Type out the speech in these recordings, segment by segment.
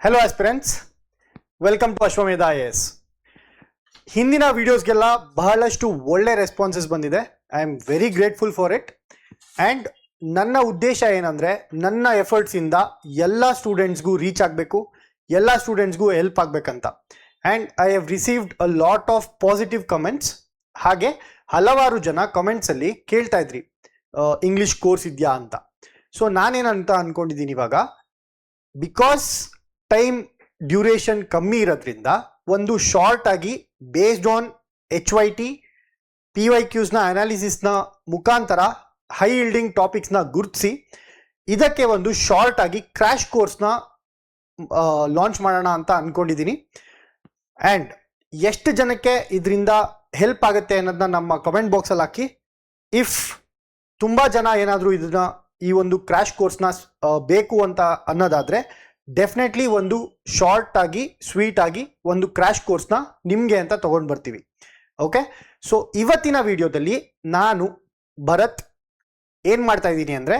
Hello aspirants, welcome to Ashwamedha IAS. ಹಿಂದಿನ ವಿಡಿಯೋಸ್ಗೆಲ್ಲ ಬಹಳಷ್ಟು ಒಳ್ಳೆ ರೆಸ್ಪಾನ್ಸಸ್ ಬಂದಿದೆ. I am very grateful for it. And ನನ್ನ ಉದ್ದೇಶ ಏನಂದರೆ, ನನ್ನ ಎಫರ್ಟ್ಸಿಂದ ಎಲ್ಲ ಸ್ಟೂಡೆಂಟ್ಸ್ಗೂ ರೀಚ್ ಆಗಬೇಕು, ಎಲ್ಲ ಸ್ಟೂಡೆಂಟ್ಸ್ಗೂ ಹೆಲ್ಪ್ ಆಗಬೇಕಂತ. And I have received a lot of positive comments. ಹಾಗೆ ಹಲವಾರು ಜನ ಕಮೆಂಟ್ಸಲ್ಲಿ ಕೇಳ್ತಾ ಇದ್ರಿ ಇಂಗ್ಲೀಷ್ ಕೋರ್ಸ್ ಇದೆಯಾ ಅಂತ. ಸೊ ನಾನೇನಂತ ಅಂದ್ಕೊಂಡಿದ್ದೀನಿ ಇವಾಗ, ಬಿಕಾಸ್ ಟೈಮ್ ಡ್ಯೂರೇಷನ್ ಕಮ್ಮಿ ಇರೋದ್ರಿಂದ ಒಂದು ಶಾರ್ಟ್ ಆಗಿ ಬೇಸ್ಡ್ ಆನ್ HYT PYQsನ ಅನಾಲಿಸಿಸ್ನ ಮುಖಾಂತರ ಹೈ ಇಲ್ಡಿಂಗ್ ಟಾಪಿಕ್ಸ್ನ ಗುರುತಿಸಿ ಇದಕ್ಕೆ ಒಂದು ಶಾರ್ಟ್ ಆಗಿ ಕ್ರ್ಯಾಶ್ ಕೋರ್ಸ್ನ ಲಾಂಚ್ ಮಾಡೋಣ ಅಂತ ಅಂದ್ಕೊಂಡಿದ್ದೀನಿ. ಆ್ಯಂಡ್ ಎಷ್ಟು ಜನಕ್ಕೆ ಇದರಿಂದ ಹೆಲ್ಪ್ ಆಗುತ್ತೆ ಅನ್ನೋದನ್ನ ನಮ್ಮ ಕಮೆಂಟ್ ಬಾಕ್ಸಲ್ಲಿ ಹಾಕಿ. ಇಫ್ ತುಂಬ ಜನ ಏನಾದರೂ ಇದನ್ನ ಈ ಒಂದು ಕ್ರ್ಯಾಶ್ ಕೋರ್ಸ್ನ ಬೇಕು ಅಂತ ಅನ್ನೋದಾದರೆ ಡೆಫಿನೆಟ್ಲಿ ಒಂದು ಶಾರ್ಟ್ ಆಗಿ ಸ್ವೀಟ್ ಆಗಿ ಒಂದು ಕ್ರ್ಯಾಶ್ ಕೋರ್ಸ್ನ ನಿಮಗೆ ಅಂತ ತೊಗೊಂಡು ಬರ್ತೀವಿ. ಓಕೆ, ಸೊ ಇವತ್ತಿನ ವಿಡಿಯೋದಲ್ಲಿ ನಾನು ಭರತ್ ಏನು ಮಾಡ್ತಾ ಇದ್ದೀನಿ ಅಂದರೆ,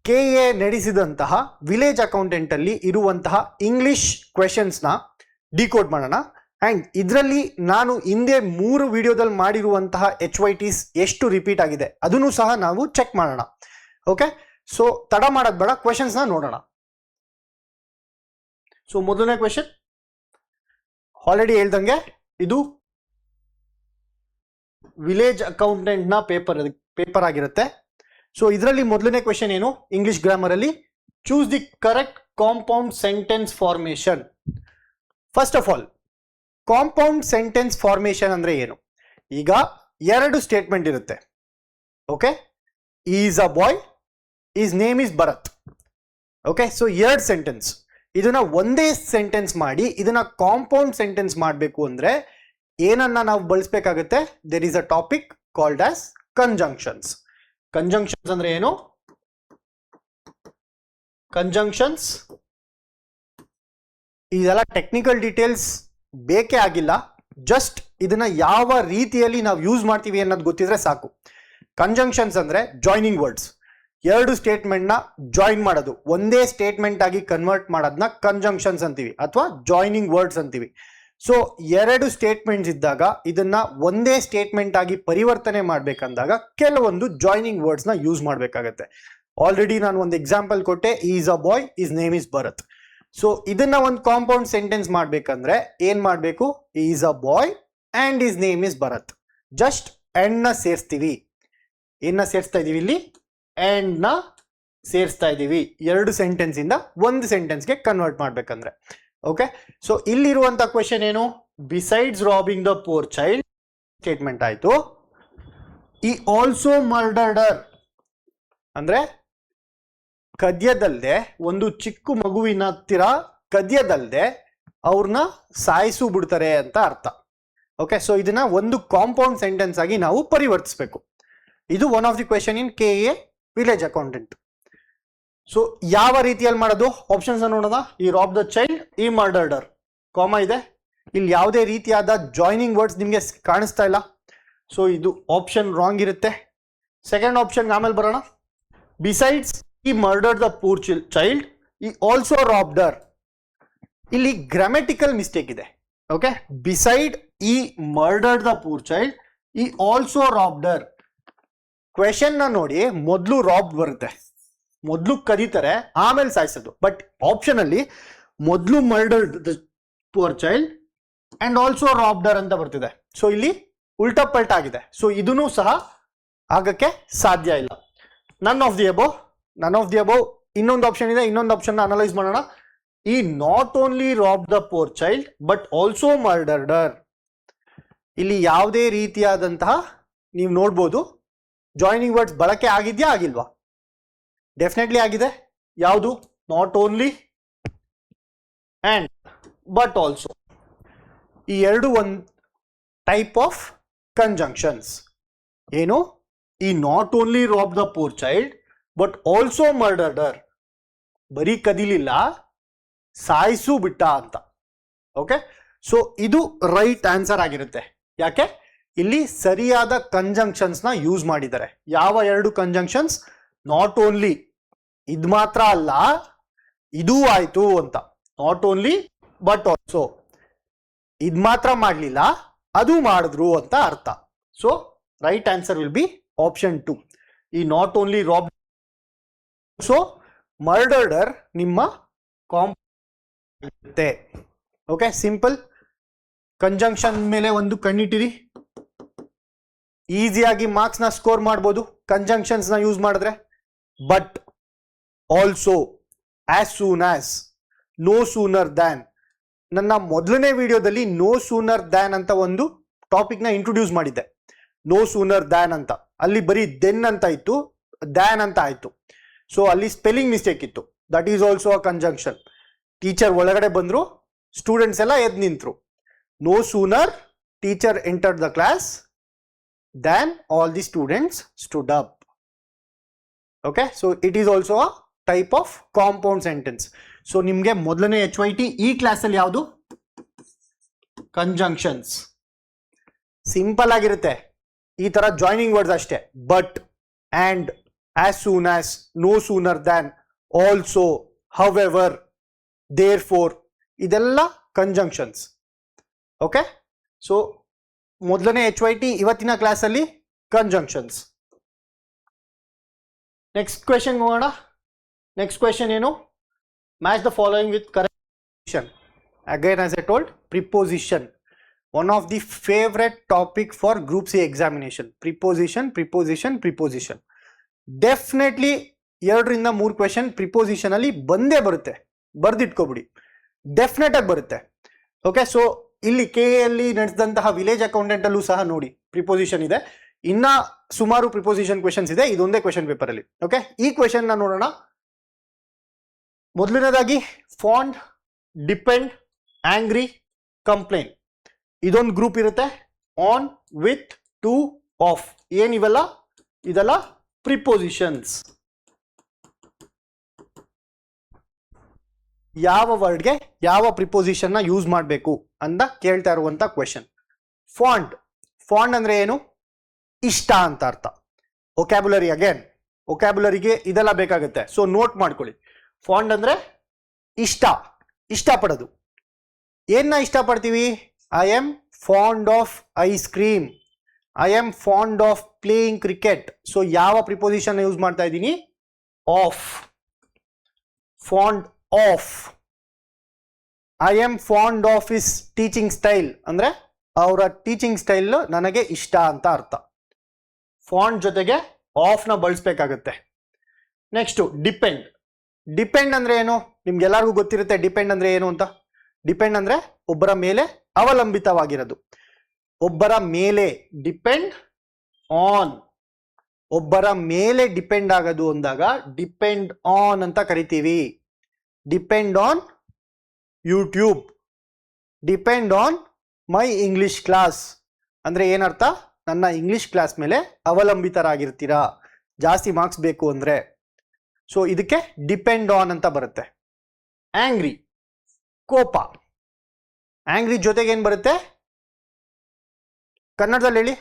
KA ನಡೆಸಿದಂತಹ ವಿಲೇಜ್ ಅಕೌಂಟೆಂಟಲ್ಲಿ ಇರುವಂತಹ ಇಂಗ್ಲಿಷ್ ಕ್ವೆಶನ್ಸ್ನ ಡಿಕೋಡ್ ಮಾಡೋಣ. ಆ್ಯಂಡ್ ಇದರಲ್ಲಿ ನಾನು ಹಿಂದೆ 3 ವಿಡಿಯೋದಲ್ಲಿ ಮಾಡಿರುವಂತಹ HYTs ಎಷ್ಟು ರಿಪೀಟ್ ಆಗಿದೆ ಅದನ್ನು ಸಹ ನಾವು ಚೆಕ್ ಮಾಡೋಣ. ಓಕೆ, ಸೊ ತಡ ಮಾಡೋದು ಬೇಡ, ಕ್ವೆಶನ್ಸ್ನ ನೋಡೋಣ. ಸೊ ಮೊದಲನೇ ಕ್ವೆಶನ್ ಆಲ್ರೆಡಿ ಹೇಳ್ದಂಗೆ ಇದು ವಿಲೇಜ್ ಅಕೌಂಟೆಂಟ್ನ ಪೇಪರ್ ಆಗಿರುತ್ತೆ. ಸೊ ಇದರಲ್ಲಿ ಮೊದಲನೇ ಕ್ವೆಶನ್ ಏನು, ಇಂಗ್ಲಿಷ್ ಗ್ರಾಮರಲ್ಲಿ choose the correct compound sentence formation. First of all, compound sentence formation ಅಂದ್ರೆ ಏನು? ಈಗ 2 ಸ್ಟೇಟ್ಮೆಂಟ್ ಇರುತ್ತೆ. Okay, he's a boy, his name is Bharat. Okay, so 2 sentence. ಇದನ್ನ ಒಂದೇ ಸೆಂಟೆನ್ಸ್ ಮಾಡಿ ಇದನ್ನ ಕಾಂಪೌಂಡ್ ಸೆಂಟೆನ್ಸ್ ಮಾಡಬೇಕು ಅಂದ್ರೆ ಏನನ್ನ ನಾವು ಬಳಸಬೇಕಾಗುತ್ತೆ? There is a topic called as conjunctions. Conjunctions ಅಂದ್ರೆ ಏನು? ಕಂಜಂಕ್ಷನ್ಸ್ ಇದೆಲ್ಲ ಟೆಕ್ನಿಕಲ್ ಡೀಟೇಲ್ಸ್ ಬೇಕೇ ಆಗಿಲ್ಲ. ಜಸ್ಟ್ ಇದನ್ನ ಯಾವ ರೀತಿಯಲ್ಲಿ ನಾವು ಯೂಸ್ ಮಾಡ್ತೀವಿ ಅನ್ನೋದು ಗೊತ್ತಿದ್ರೆ ಸಾಕು. ಕಂಜಂಕ್ಷನ್ಸ್ ಅಂದ್ರೆ ಜಾಯ್ನಿಂಗ್ ವರ್ಡ್ಸ್. 2 ಸ್ಟೇಟ್ಮೆಂಟ್ನ ಜಾಯಿನ್ ಮಾಡೋದು, ಒಂದೇ ಸ್ಟೇಟ್ಮೆಂಟ್ ಆಗಿ ಕನ್ವರ್ಟ್ ಮಾಡೋದನ್ನ ಕಂಜಂಕ್ಷನ್ಸ್ ಅಂತೀವಿ ಅಥವಾ ಜಾಯ್ನಿಂಗ್ ವರ್ಡ್ಸ್ ಅಂತೀವಿ. ಸೊ 2 ಸ್ಟೇಟ್ಮೆಂಟ್ಸ್ ಇದ್ದಾಗ ಇದನ್ನ ಒಂದೇ ಸ್ಟೇಟ್ಮೆಂಟ್ ಆಗಿ ಪರಿವರ್ತನೆ ಮಾಡ್ಬೇಕಂದಾಗ ಕೆಲವೊಂದು ಜಾಯ್ನಿಂಗ್ ವರ್ಡ್ಸ್ನ ಯೂಸ್ ಮಾಡಬೇಕಾಗತ್ತೆ. ಆಲ್ರೆಡಿ ನಾನು ಒಂದು ಎಕ್ಸಾಂಪಲ್ ಕೊಟ್ಟೆ, he's a boy, his name is Bharat. So ಇದನ್ನ ಒಂದು ಕಾಂಪೌಂಡ್ ಸೆಂಟೆನ್ಸ್ ಮಾಡ್ಬೇಕಂದ್ರೆ ಏನ್ ಮಾಡಬೇಕು? He's a boy and his name is Bharat. Just ಎಂಡ್ನ ಸೇರಿಸ್ತೀವಿ. ಏನ ಸೇರಿಸ್ತಾ ಇದೀವಿ ಇಲ್ಲಿ? ಎಂಡ್ನ ಸೇರಿಸ್ತಾ ಇದ್ದೀವಿ. 2 ಸೆಂಟೆನ್ಸ್ ಇಂದ ಒಂದು ಸೆಂಟೆನ್ಸ್ಗೆ ಕನ್ವರ್ಟ್ ಮಾಡ್ಬೇಕಂದ್ರೆ. ಓಕೆ, ಸೊ ಇಲ್ಲಿರುವಂತ ಕ್ವೆಶನ್ ಏನು? Besides robbing the poor child statement ಆಯ್ತು. ಈ ಆಲ್ಸೋ ಮರ್ಡರ್ಡರ್ ಅಂದ್ರೆ ಕದ್ಯದಲ್ದೆ, ಒಂದು ಚಿಕ್ಕ ಮಗುವಿನ ಹತ್ತಿರ ಕದ್ಯದಲ್ದೆ ಅವ್ರನ್ನ ಸಾಯಿಸು ಬಿಡ್ತಾರೆ ಅಂತ ಅರ್ಥ. ಓಕೆ, ಸೊ ಇದನ್ನ ಒಂದು ಕಾಂಪೌಂಡ್ ಸೆಂಟೆನ್ಸ್ ಆಗಿ ನಾವು ಪರಿವರ್ತಿಸಬೇಕು. ಇದು one of the question in KA village accountant. So ಯಾವ ರೀತಿಯಲ್ಲಿ ಮಾಡೋದು? ಆಪ್ಷನ್ಸ್ ನೋಡೋಣ. ಈ ರಾಬ್ ದ ಚೈಲ್ಡ್, ಈ ಮರ್ಡರ್ಡರ್, ಕಾಮ ಇದೆ. ಇಲ್ಲಿ ಯಾವುದೇ ರೀತಿಯಾದ ಜಾಯ್ನಿಂಗ್ ವರ್ಡ್ಸ್ ನಿಮಗೆ ಕಾಣಿಸ್ತಾ ಇಲ್ಲ. ಸೊ ಇದು ಆಪ್ಷನ್ ರಾಂಗ್ ಇರುತ್ತೆ. ಸೆಕೆಂಡ್ ಆಪ್ಷನ್ ಆಮೇಲೆ ಬರೋಣ. ಬಿಸೈಡ್ಸ್ ಈ ಮರ್ಡರ್ ದ ಪೂರ್ ಚೈಲ್ಡ್, ಈ ಆಲ್ಸೋ ರಾಬ್ಡರ್. ಇಲ್ಲಿ ಗ್ರಾಮೆಟಿಕಲ್ ಮಿಸ್ಟೇಕ್ ಇದೆ. ಓಕೆ, ಬಿಸೈಡ್ ಈ ಮರ್ಡರ್ ದ ಪೂರ್ ಚೈಲ್ಡ್, ಈ ಆಲ್ಸೋ ರಾಬ್ಡರ್. ಕ್ವೆಶನ್ ನ ನೋಡಿ, ಮೊದಲು ರಾಬ್ ಬರುತ್ತೆ, ಮೊದಲು ಕದೀತಾರೆ, ಆಮೇಲೆ ಸಾಯಿಸೋದು. ಬಟ್ ಆಪ್ಷನ್ ಅಲ್ಲಿ ಮೊದಲು murdered the poor child and also robbed her ಅಂತ ಬರ್ತಿದೆ. ಸೊ ಇಲ್ಲಿ ಉಲ್ಟಾ ಪಲ್ಟಾ ಆಗಿದೆ. ಸೊ ಇದನ್ನು ಸಹ ಆಗಕ್ಕೆ ಸಾಧ್ಯ ಇಲ್ಲ. None of the above. ಇನ್ನೊಂದು ಆಪ್ಷನ್ ಇದೆ, ಇನ್ನೊಂದು ಆಪ್ಷನ್ ಅನಲೈಸ್ ಮಾಡೋಣ. ಈ not only rob the poor child but also murdered her. ಇಲ್ಲಿ ಯಾವುದೇ ರೀತಿಯಾದಂತಹ ನೀವು ನೋಡ್ಬೋದು ಜಾಯ್ನಿಂಗ್ ವರ್ಡ್ಸ್ ಬಳಕೆ ಆಗಿದ್ಯಾ ಆಗಿಲ್ವಾ? ಡೆಫಿನೆಟ್ಲಿ ಆಗಿದೆ. ಯಾವುದು? Not only and but also. ಈ 2 ಒಂದು ಟೈಪ್ ಆಫ್ ಕಂಜಂಕ್ಷನ್ಸ್. ಏನು? ಈ not only rob the poor child but also murdered her, ಬರೀ ಕದಿಲಿಲ್ಲ, ಸಾಯಿಸು ಬಿಟ್ಟ ಅಂತ. ಓಕೆ, ಸೊ ಇದು ರೈಟ್ ಆನ್ಸರ್ ಆಗಿರುತ್ತೆ. ಯಾಕೆ? ಇಲ್ಲಿ ಸರಿಯಾದ ಕಂಜಂಕ್ಷನ್ಸ್ ನ ಯೂಸ್ ಮಾಡಿದ್ದಾರೆ. ಯಾವ 2 ಕಂಜಂಕ್ಷನ್ಸ್? ನಾಟ್ ಓನ್ಲಿ, ಇದು ಮಾತ್ರ ಅಲ್ಲ, ಇದೂ ಆಯ್ತು ಅಂತ. Not only but also. ಇದು ಮಾತ್ರ ಮಾಡಲಿಲ್ಲ, ಅದು ಮಾಡಿದ್ರು ಅಂತ ಅರ್ಥ. So right answer will B option 2. ಈ ನಾಟ್ ಓನ್ಲಿ ರಾಬ್ ಸೊ ಮರ್ಡರ್ಡರ್ ನಿಮ್ಮ ಕಾಂಪೌಂಡ್. Okay, simple. ಕಂಜಂಕ್ಷನ್ ಮೇಲೆ ಒಂದು ಕಣ್ಣಿಟ್ಟಿರಿ, ಈಸಿಯಾಗಿ ಮಾರ್ಕ್ಸ್ ನ ಸ್ಕೋರ್ ಮಾಡ್ಬೋದು ಕಂಜಂಕ್ಷನ್ಸ್ ನ ಯೂಸ್ ಮಾಡಿದ್ರೆ. But also, as soon as, no sooner than. ನನ್ನ ಮೊದಲನೇ ವಿಡಿಯೋದಲ್ಲಿ ನೋ ಸೂನರ್ ದ್ಯಾನ್ ಅಂತ ಒಂದು ಟಾಪಿಕ್ ನ ಇಂಟ್ರೊಡ್ಯೂಸ್ ಮಾಡಿದ್ದೆ. ನೋ ಸೂನರ್ ದ್ಯಾನ್ ಅಂತ, ಅಲ್ಲಿ ಬರೀ ದೆನ್ ಅಂತ ಇತ್ತು, ದ್ಯಾನ್ ಅಂತ ಆಯ್ತು. ಸೊ ಅಲ್ಲಿ ಸ್ಪೆಲ್ಲಿಂಗ್ ಮಿಸ್ಟೇಕ್ ಇತ್ತು. That is also a conjunction. Teacher ಒಳಗಡೆ ಬಂದ್ರು, ಸ್ಟೂಡೆಂಟ್ಸ್ ಎಲ್ಲ ಎದ್ದು ನಿಂತರು. No sooner teacher entered the class than all the students stood up. Okay, so it is also a type of compound sentence. So ನಿಮಗೆ ಮೊದಲನೇ HYT ಈ class ಅಲ್ಲಿ ಯಾವುದು? ಕಂಜಂಕ್ಷನ್ಸ್. ಸಿಂಪಲ್ ಆಗಿರುತ್ತೆ, ಈ ತರ ಜಾಯ್ನಿಂಗ್ ವರ್ಡ್ಸ್ ಅಷ್ಟೇ. But, and, as soon as, no sooner than, also, however, therefore, ಇದೆಲ್ಲ ಕಂಜಂಕ್ಷನ್ಸ್. ಓಕೆ, ಸೊ ಮೊದಲನೇ HYT ಇವತ್ತಿನ ಕ್ಲಾಸ್ ಅಲ್ಲಿ ಕಂಜಂಕ್ಷನ್ಸ್. ನೆಕ್ಸ್ಟ್ ಕ್ವೆಶನ್ ಹೋಗೋಣ. ನೆಕ್ಸ್ಟ್ ಕ್ವೆಶನ್ ಏನು? Match the following with correct. Again as I told, preposition, one of the favourite topic for group C examination. Preposition, preposition, preposition. Definitely 2ರಿಂದ 3 question preposition ಅಲ್ಲಿ ಬಂದೇ ಬರುತ್ತೆ, ಬರ್ದಿಟ್ಕೋಬಿಡಿ, definite ಆಗಿ ಬರುತ್ತೆ. Okay, so ಇಲ್ಲಿ KA ನಡೆಸಿದಂತಹ ವಿಲೇಜ್ ಅಕೌಂಟೆಂಟ್ ಅಲ್ಲೂ ಸಹ ನೋಡಿ ಪ್ರಿಪೋಸಿಷನ್ ಇದೆ. ಇನ್ನ ಸುಮಾರು ಪ್ರಿಪೋಸಿಷನ್ ಕ್ವೆಶನ್ಸ್ ಇದೆ, ಇದೊಂದೇ ಕ್ವೆಶನ್ ಪೇಪರ್ ಅಲ್ಲಿ. ಓಕೆ, ಈ ಕ್ವೆಶನ್ ನ ನೋಡೋಣ. ಮೊದಲನೇದಾಗಿ ಫಾಂಡ್, ಡಿಪೆಂಡ್, ಆಂಗ್ರಿ, ಕಂಪ್ಲೇನ್, ಇದೊಂದು ಗ್ರೂಪ್ ಇರುತ್ತೆ. ಆನ್, ವಿತ್, ಟು, ಆಫ್, ಏನಿವೆಲ್ಲ ಇದೆಲ್ಲ ಪ್ರಿಪೋಸಿಷನ್ಸ್. ಯಾವ ವರ್ಡ್ಗೆ ಯಾವ ಪ್ರಿಪೋಸಿಷನ್ ನ ಯೂಸ್ ಮಾಡಬೇಕು ಅಂತ ಕೇಳ್ತಾ ಇರುವಂತ ಕ್ವೆಶನ್. ಫಾಂಡ್, ಫಾಂಡ್ ಅಂದ್ರೆ ಏನು? ಇಷ್ಟ ಅಂತ ಅರ್ಥ. ಒಕ್ಯಾಬುಲರಿ, ಅಗೇನ್ ಒಕ್ಯಾಬುಲರಿಗೆ ಇದೆಲ್ಲ ಬೇಕಾಗುತ್ತೆ, ಸೊ ನೋಟ್ ಮಾಡ್ಕೊಳ್ಳಿ. ಫಾಂಡ್ ಅಂದ್ರೆ ಇಷ್ಟ, ಇಷ್ಟಪಡೋದು. ಏನ್ನ ಇಷ್ಟಪಡ್ತೀವಿ? I am fond of ice cream, I am fond of playing cricket. So ಯಾವ ಪ್ರಿಪೋಸಿಷನ್ ಯೂಸ್ ಮಾಡ್ತಾ ಇದ್ದೀನಿ? Of. Fond of. I am fond of his teaching style ಅಂದ್ರೆ ಅವರ ಟೀಚಿಂಗ್ ಸ್ಟೈಲ್ ನನಗೆ ಇಷ್ಟ ಅಂತ ಅರ್ಥ. ಫಾಂಡ್ ಜೊತೆಗೆ ಆಫ್ ನ ಬಳಸಬೇಕಾಗತ್ತೆ. Next depend. ಡಿಪೆಂಡ್ ಅಂದ್ರೆ ಏನು? ನಿಮ್ಗೆಲ್ಲರಿಗೂ ಗೊತ್ತಿರುತ್ತೆ ಡಿಪೆಂಡ್ ಅಂದ್ರೆ ಏನು ಅಂತ. ಡಿಪೆಂಡ್ ಅಂದ್ರೆ ಒಬ್ಬರ ಮೇಲೆ ಅವಲಂಬಿತವಾಗಿರೋದು. ಒಬ್ಬರ ಮೇಲೆ, ಡಿಪೆಂಡ್ ಆನ್. ಒಬ್ಬರ ಮೇಲೆ ಡಿಪೆಂಡ್ ಆಗೋದು ಅಂದಾಗ ಡಿಪೆಂಡ್ ಆನ್ ಅಂತ ಕರಿತೀವಿ. Depend on YouTube, depend on my English class ಅಂದ್ರೆ ಏನರ್ಥ? ನನ್ನ ಇಂಗ್ಲಿಷ್ ಕ್ಲಾಸ್ ಮೇಲೆ ಅವಲಂಬಿತರಾಗಿರ್ತೀರಾ ಜಾಸ್ತಿ ಮಾರ್ಕ್ಸ್ ಬೇಕು ಅಂದ್ರೆ. ಸೊ ಇದಕ್ಕೆ ಡಿಪೆಂಡ್ ಆನ್ ಅಂತ ಬರುತ್ತೆ. ಆಂಗ್ರಿ, ಕೋಪ. ಆಂಗ್ರಿ ಜೊತೆಗೆ ಏನ್ ಬರುತ್ತೆ? ಕನ್ನಡದಲ್ಲಿ ಹೇಳಿ,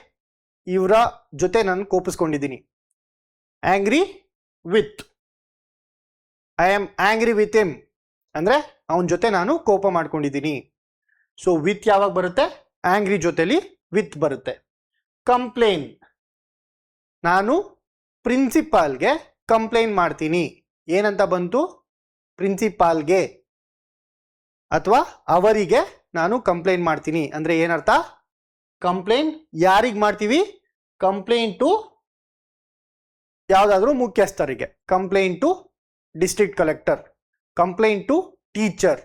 ಇವರ ಜೊತೆ ನಾನು ಕೋಪಿಸ್ಕೊಂಡಿದ್ದೀನಿ. Angry with. I am angry with him ಅಂದ್ರೆ ಅವನ ಜೊತೆ ನಾನು ಕೋಪ ಮಾಡ್ಕೊಂಡಿದ್ದೀನಿ. ಸೊ ವಿತ್ ಯಾವಾಗ ಬರುತ್ತೆ? ಆಂಗ್ರಿ ಜೊತೆಲಿ ವಿತ್ ಬರುತ್ತೆ. ಕಂಪ್ಲೇನ್, ನಾನು ಪ್ರಿನ್ಸಿಪಾಲ್ಗೆ ಕಂಪ್ಲೇಂಟ್ ಮಾಡ್ತೀನಿ. ಏನಂತ ಬಂತು? ಪ್ರಿನ್ಸಿಪಾಲ್ಗೆ ಅಥವಾ ಅವರಿಗೆ ನಾನು ಕಂಪ್ಲೇಂಟ್ ಮಾಡ್ತೀನಿ ಅಂದ್ರೆ ಏನರ್ಥ? ಕಂಪ್ಲೇಂಟ್ ಯಾರಿಗೆ ಮಾಡ್ತೀವಿ? ಕಂಪ್ಲೇಂಟ್ ಟು ಯಾವ್ದಾದ್ರು ಮುಖ್ಯಸ್ಥರಿಗೆ, complaint to district collector, complaint to teacher,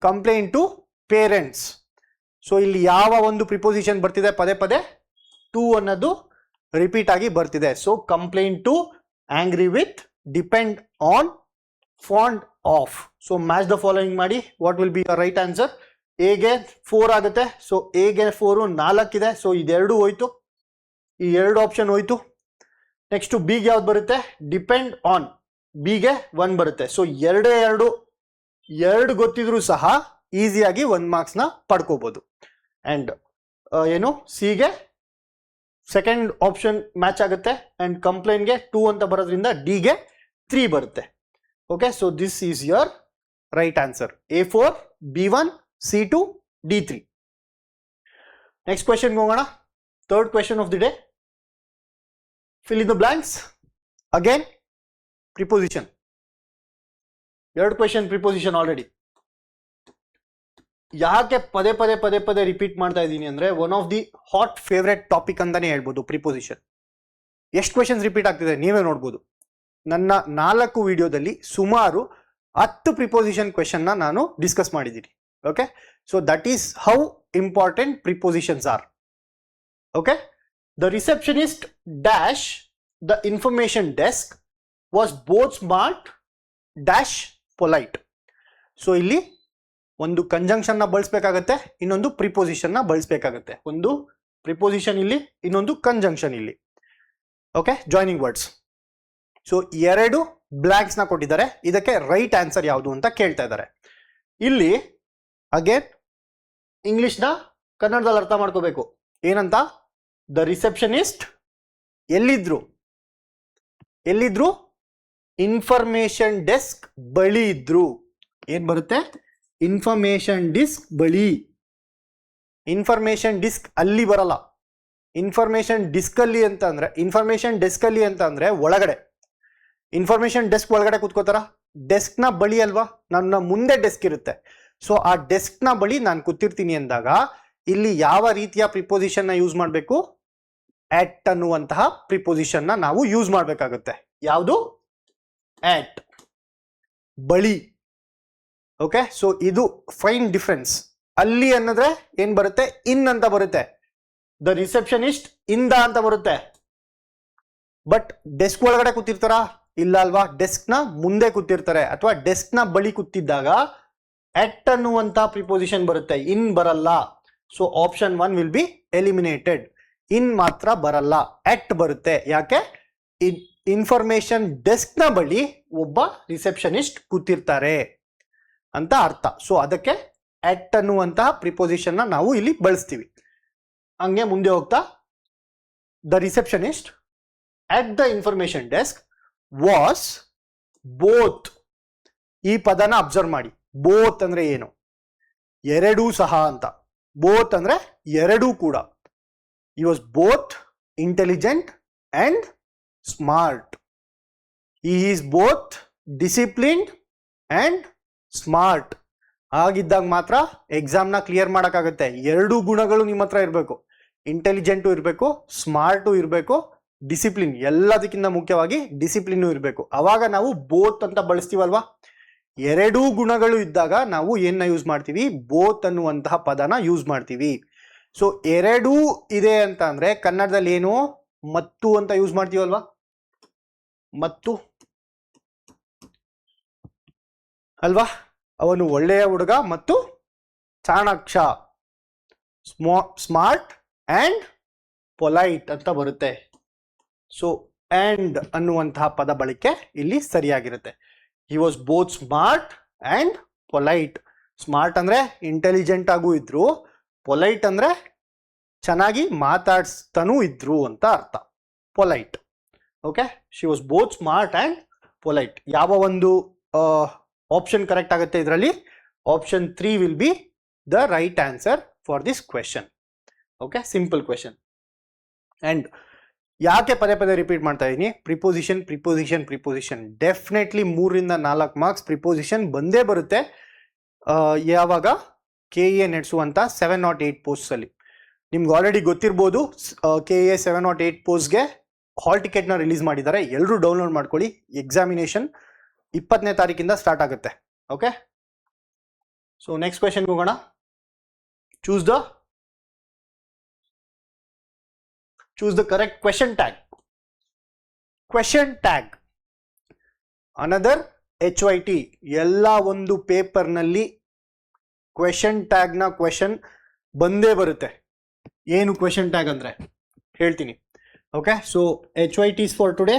complaint to parents. So ಇಲ್ಲಿ ಯಾವ ಒಂದು ಪ್ರಿಪೋಸಿಷನ್ ಬರ್ತಿದೆ? ಪದೇ ಪದೇ ಟು ಅನ್ನೋದು ರಿಪೀಟ್ ಆಗಿ ಬರ್ತಿದೆ. So complaint to, angry with, depend on, fond of. So match the following ಮಾಡಿ. What will be the right answer? ಎಗೆ 4 ಆಗುತ್ತೆ. ಸೊ ಎಗೆ 4 4 ಇದೆ. ಸೊ ಇದೆರಡು ಹೋಯ್ತು, ಈ 2 ಆಪ್ಷನ್ ಹೋಯ್ತು. ನೆಕ್ಸ್ಟ್ ಬಿಗೆ ಯಾವ್ದು ಬರುತ್ತೆ? Depend on. ಬಿಗೆ 1 ಬರುತ್ತೆ. ಸೊ 2 ಗೊತ್ತಿದ್ರು ಸಹ ಈಸಿಯಾಗಿ 1 ಮಾರ್ಕ್ಸ್ ನ ಪಡ್ಕೋಬಹುದು. ಅಂಡ್ ಏನು ಸಿಗೆ ಸೆಕೆಂಡ್ ಆಪ್ಷನ್ ಮ್ಯಾಚ್ ಆಗುತ್ತೆ. ಅಂಡ್ ಕಂಪ್ಲೇಂಟ್ಗೆ 2 ಅಂತ ಬರೋದ್ರಿಂದ ಡಿಗೆ 3 ಬರುತ್ತೆ. Okay, so this is your right answer. A4, B1, C2, D3. Next question ಹೋಗೋಣ. Third question of the day. Fill in the blanks. Again preposition. ಎರಡು ಕ್ವೆಶನ್ ಪ್ರಿಪೋಸಿಷನ್ ಆಲ್ರೆಡಿ. ಯಾಕೆ ಪದೇ ಪದೇ ಪದೇ ಪದೇ ರಿಪೀಟ್ ಮಾಡ್ತಾ ಇದ್ದೀನಿ ಅಂದ್ರೆ one of the hot favourite topic ಅಂತಾನೆ ಹೇಳ್ಬೋದು ಪ್ರಿಪೋಸಿಷನ್. ಎಷ್ಟು ಕ್ವೆಶನ್ಸ್ ರಿಪೀಟ್ ಆಗ್ತಿದೆ ನೀವೇ ನೋಡ್ಬೋದು. ನನ್ನ 4 ವಿಡಿಯೋದಲ್ಲಿ ಸುಮಾರು 10 ಪ್ರಿಪೋಸಿಷನ್ ಕ್ವೆಶನ್ ನಾನು ಡಿಸ್ಕಸ್ ಮಾಡಿದ್ದೀನಿ. Okay, so that is how important prepositions are. Okay, the receptionist dash the information desk was both smart dash polite. So ಇಲ್ಲಿ ಒಂದು ಕಂಜಂಕ್ಷನ್ ನ ಬಳಸಬೇಕಾಗತ್ತೆ, ಇನ್ನೊಂದು ಪ್ರಿಪೋಸಿಷನ್ ನ ಬಳಸಬೇಕಾಗತ್ತೆ. ಒಂದು ಪ್ರಿಪೋಸಿಷನ್ ಇಲ್ಲಿ, ಇನ್ನೊಂದು ಕಂಜಂಕ್ಷನ್ ಇಲ್ಲಿ. Okay, joining words. So 2 blanks ನ ಕೊಟ್ಟಿದ್ದಾರೆ. ಇದಕ್ಕೆ ರೈಟ್ ಆನ್ಸರ್ ಯಾವುದು ಅಂತ ಕೇಳ್ತಾ ಇದ್ದಾರೆ. ಇಲ್ಲಿ ಅಗೇನ್ ಇಂಗ್ಲಿಷ್ ನ ಕನ್ನಡದಲ್ಲಿ ಅರ್ಥ ಮಾಡ್ಕೋಬೇಕು. ಏನಂತ? ದ ರಿಸೆಪ್ಷನಿಸ್ಟ್ ಎಲ್ಲಿದ್ರು? ಇನ್ಫಾರ್ಮೇಶನ್ ಡೆಸ್ಕ್ ಬಳಿ ಇದ್ರು. ಏನ್ ಬರುತ್ತೆ? ಇನ್ಫಾರ್ಮೇಶನ್ ಡಿಸ್ಕ್ ಬಳಿ. ಇನ್ಫಾರ್ಮೇಶನ್ ಡಿಸ್ಕ್ ಅಲ್ಲಿ ಬರಲ್ಲ. ಇನ್ಫಾರ್ಮೇಶನ್ ಡಿಸ್ಕ್ ಅಲ್ಲಿ ಅಂತ ಅಂದ್ರೆ, ಇನ್ಫಾರ್ಮೇಶನ್ ಡೆಸ್ಕ್ ಅಲ್ಲಿ ಅಂತ ಅಂದ್ರೆ ಒಳಗಡೆ. ಇನ್ಫಾರ್ಮೇಶನ್ ಡೆಸ್ಕ್ ಒಳಗಡೆ ಕೂತ್ಕೋತಾರ? ಡೆಸ್ಕ್ ನ ಬಳಿ ಅಲ್ವಾ, ನನ್ನ ಮುಂದೆ ಡೆಸ್ಕ್ ಇರುತ್ತೆ. ಸೊ ಆ ಡೆಸ್ಕ್ ನ ಬಳಿ ನಾನು ಕೂತಿರ್ತೀನಿ ಅಂದಾಗ ಇಲ್ಲಿ ಯಾವ ರೀತಿಯ ಪ್ರಿಪೋಸಿಷನ್ ನ ಯೂಸ್ ಮಾಡಬೇಕು? ಅಟ್ ಅನ್ನುವಂತಹ ಪ್ರಿಪೋಸಿಷನ್ ನ ನಾವು ಯೂಸ್ ಮಾಡಬೇಕಾಗುತ್ತೆ. ಯಾವುದು? ಅಟ್, ಬಳಿ. ಓಕೆ, ಸೊ ಇದು ಫೈನ್ ಡಿಫರೆನ್ಸ್. ಅಲ್ಲಿ ಅನ್ನೋದ್ರೆ ಏನ್ ಬರುತ್ತೆ? ಇನ್ ಅಂತ ಬರುತ್ತೆ. ದ ರಿಸೆಪ್ಷನಿಸ್ಟ್ ಇಂದ ಅಂತ ಬರುತ್ತೆ. ಬಟ್ ಡೆಸ್ಕ್ ಒಳಗಡೆ ಕೂತಿರ್ತಾರ? ಇಲ್ಲ ಅಲ್ವಾ, ಡೆಸ್ಕ್ ನ ಮುಂದೆ ಕೂತಿರ್ತಾರೆ ಅಥವಾ ಡೆಸ್ಕ್ ನ ಬಳಿ ಕೂತಿದ್ದಾಗ ಅಟ್ ಅನ್ನುವಂತ ಪ್ರಿಪೋಸಿಷನ್ ಬರುತ್ತೆ, ಇನ್ ಬರಲ್ಲ. So option 1 will be eliminated. In ಮಾತ್ರ ಬರಲ್ಲ, ಅಟ್ ಬರುತ್ತೆ. ಯಾಕೆ? ಇನ್ಫಾರ್ಮೇಶನ್ ಡೆಸ್ಕ್ ನ ಬಳಿ ಒಬ್ಬ ರಿಸೆಪ್ಷನಿಸ್ಟ್ ಕೂತಿರ್ತಾರೆ ಅಂತ ಅರ್ಥ. ಸೊ ಅದಕ್ಕೆ ಅಟ್ ಅನ್ನುವಂತಹ ಪ್ರಿಪೋಸಿಷನ್ ನ ನಾವು ಇಲ್ಲಿ ಬಳಸ್ತೀವಿ. ಹಂಗೆ ಮುಂದೆ ಹೋಗ್ತಾ, the receptionist at the information desk was both. ಈ ಪದನ ಅಬ್ಸರ್ವ್ ಮಾಡಿ. ಬೋತ್ ಅಂದ್ರೆ ಏನು? ಎರಡೂ ಸಹ ಅಂತ. ಬೋತ್ ಅಂದ್ರೆ ಎರಡೂ ಕೂಡ. He was both intelligent and smart. He is both disciplined and smart. ಆಗಿದ್ದಾಗ ಮಾತ್ರ ಎಕ್ಸಾಮ್ನ ಕ್ಲಿಯರ್ ಮಾಡೋಕ್ಕಾಗುತ್ತೆ. ಎರಡೂ ಗುಣಗಳು ನಿಮ್ಮ ಹತ್ರ ಇರಬೇಕು. ಇಂಟೆಲಿಜೆಂಟು ಇರಬೇಕು, ಸ್ಮಾರ್ಟು ಇರಬೇಕು, ಡಿಸಿಪ್ಲಿನ್, ಎಲ್ಲದಕ್ಕಿಂತ ಮುಖ್ಯವಾಗಿ ಡಿಸಿಪ್ಲಿನ್ ಇರಬೇಕು. ಅವಾಗ ನಾವು ಬೋತ್ ಅಂತ ಬಳಸ್ತೀವಲ್ವಾ. ಎರಡೂ ಗುಣಗಳು ಇದ್ದಾಗ ನಾವು ಏನ ಯೂಸ್ ಮಾಡ್ತೀವಿ? ಬೋತ್ ಅನ್ನುವಂತಹ ಪದನ ಯೂಸ್ ಮಾಡ್ತೀವಿ. ಸೊ ಎರಡೂ ಇದೆ ಅಂತ ಅಂದ್ರೆ ಕನ್ನಡದಲ್ಲಿ ಏನು? ಮತ್ತು ಅಂತ ಯೂಸ್ ಮಾಡ್ತೀವಲ್ವಾ. ಮತ್ತು ಅಲ್ವಾ? ಅವನು ಒಳ್ಳೆಯ ಹುಡುಗ ಮತ್ತು ಚಾಣಾಕ್ಷ. ಸ್ಮಾರ್ಟ್ ಅಂಡ್ ಪೊಲೈಟ್ ಅಂತ ಬರುತ್ತೆ. ಸೊ ಅಂಡ್ ಅನ್ನುವಂತಹ ಪದ ಬಳಕೆ ಇಲ್ಲಿ ಸರಿಯಾಗಿರುತ್ತೆ. He was both smart and polite. Smart ಅಂದ್ರೆ ಇಂಟೆಲಿಜೆಂಟ್ ಆಗೂ ಇದ್ರು, ಪೊಲೈಟ್ ಅಂದ್ರೆ ಚೆನ್ನಾಗಿ ಮಾತಾಡ್ಸ್ತಾನೂ ಇದ್ರು ಅಂತ ಅರ್ಥ. Polite. Okay, she was both smart and polite. ಯಾವ ಒಂದು ಆಪ್ಷನ್ ಕರೆಕ್ಟ್ ಆಗುತ್ತೆ ಇದರಲ್ಲಿ? Option 3 will be the right answer for this question. Okay, simple question. And ಯಾಕೆ ಪದೇ ಪದೇ ರಿಪೀಟ್ ಮಾಡ್ತಾ ಇದ್ದೀನಿ? Preposition preposition preposition. ಡೆಫಿನೆಟ್ಲಿ 3 ರಿಂದ 4 ಮಾರ್ಕ್ಸ್ ಪ್ರಿಪೋಸಿಷನ್ ಬಂದೇ ಬರುತ್ತೆ. ಯಾವಾಗ? KA ನಡೆಸುವಂತ 708 ಪೋಸ್ಟ್ ಅಲ್ಲಿ. ನಿಮ್ಗೆ ಆಲ್ರೆಡಿ ಗೊತ್ತಿರ್ಬೋದು, KA 708 ಪೋಸ್ಟ್ಗೆ ಹಾಲ್ ಟಿಕೆಟ್ನ ರಿಲೀಸ್ ಮಾಡಿದ್ದಾರೆ. ಎಲ್ಲರೂ ಡೌನ್ಲೋಡ್ ಮಾಡ್ಕೊಳ್ಳಿ. ಎಕ್ಸಾಮಿನೇಷನ್ 20ನೇ ತಾರೀಕಿಂದ ಸ್ಟಾರ್ಟ್ ಆಗುತ್ತೆ. ಓಕೆ, ಸೊ ನೆಕ್ಸ್ಟ್ ಕ್ವೆಶನ್ಗೆ ಹೋಗೋಣ. Choose the correct question tag. Question tag. Another HYT. ಎಲ್ಲ ಒಂದು ಪೇಪರ್ ನಲ್ಲಿ ಕ್ವೆಶನ್ ಟ್ಯಾಗ್ ನ ಕ್ವೆಶನ್ ಬಂದೇ ಬರುತ್ತೆ. ಏನು ಕ್ವೆಶನ್ ಟ್ಯಾಗ್ ಅಂದ್ರೆ ಹೇಳ್ತೀನಿ. Okay, so HYTs for today.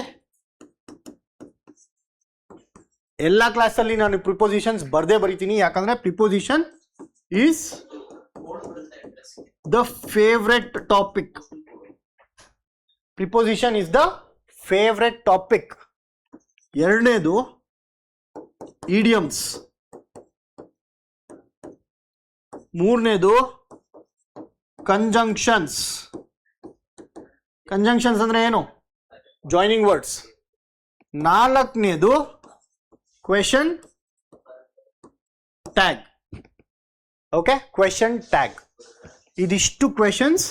ಎಲ್ಲ ಕ್ಲಾಸಲ್ಲಿ ನಾನು ಪ್ರಿಪೋಸಿಷನ್ಸ್ ಬರ್ದೇ ಬರಿತೀನಿ. ಯಾಕಂದ್ರೆ preposition is the favourite topic. Preposition is the favourite topic. ಎರಡನೇದು ಇಡಿಯಮ್ಸ್. ಮೂರನೇದು ಕಂಜಂಕ್ಷನ್ಸ್. ಕಂಜಂಕ್ಷನ್ಸ್ ಅಂದ್ರೆ ಏನು? Joining words. ನಾಲ್ಕನೇದು question tag. Okay, question tag. ಇದಿಷ್ಟು ಕ್ವೆಶನ್ಸ್,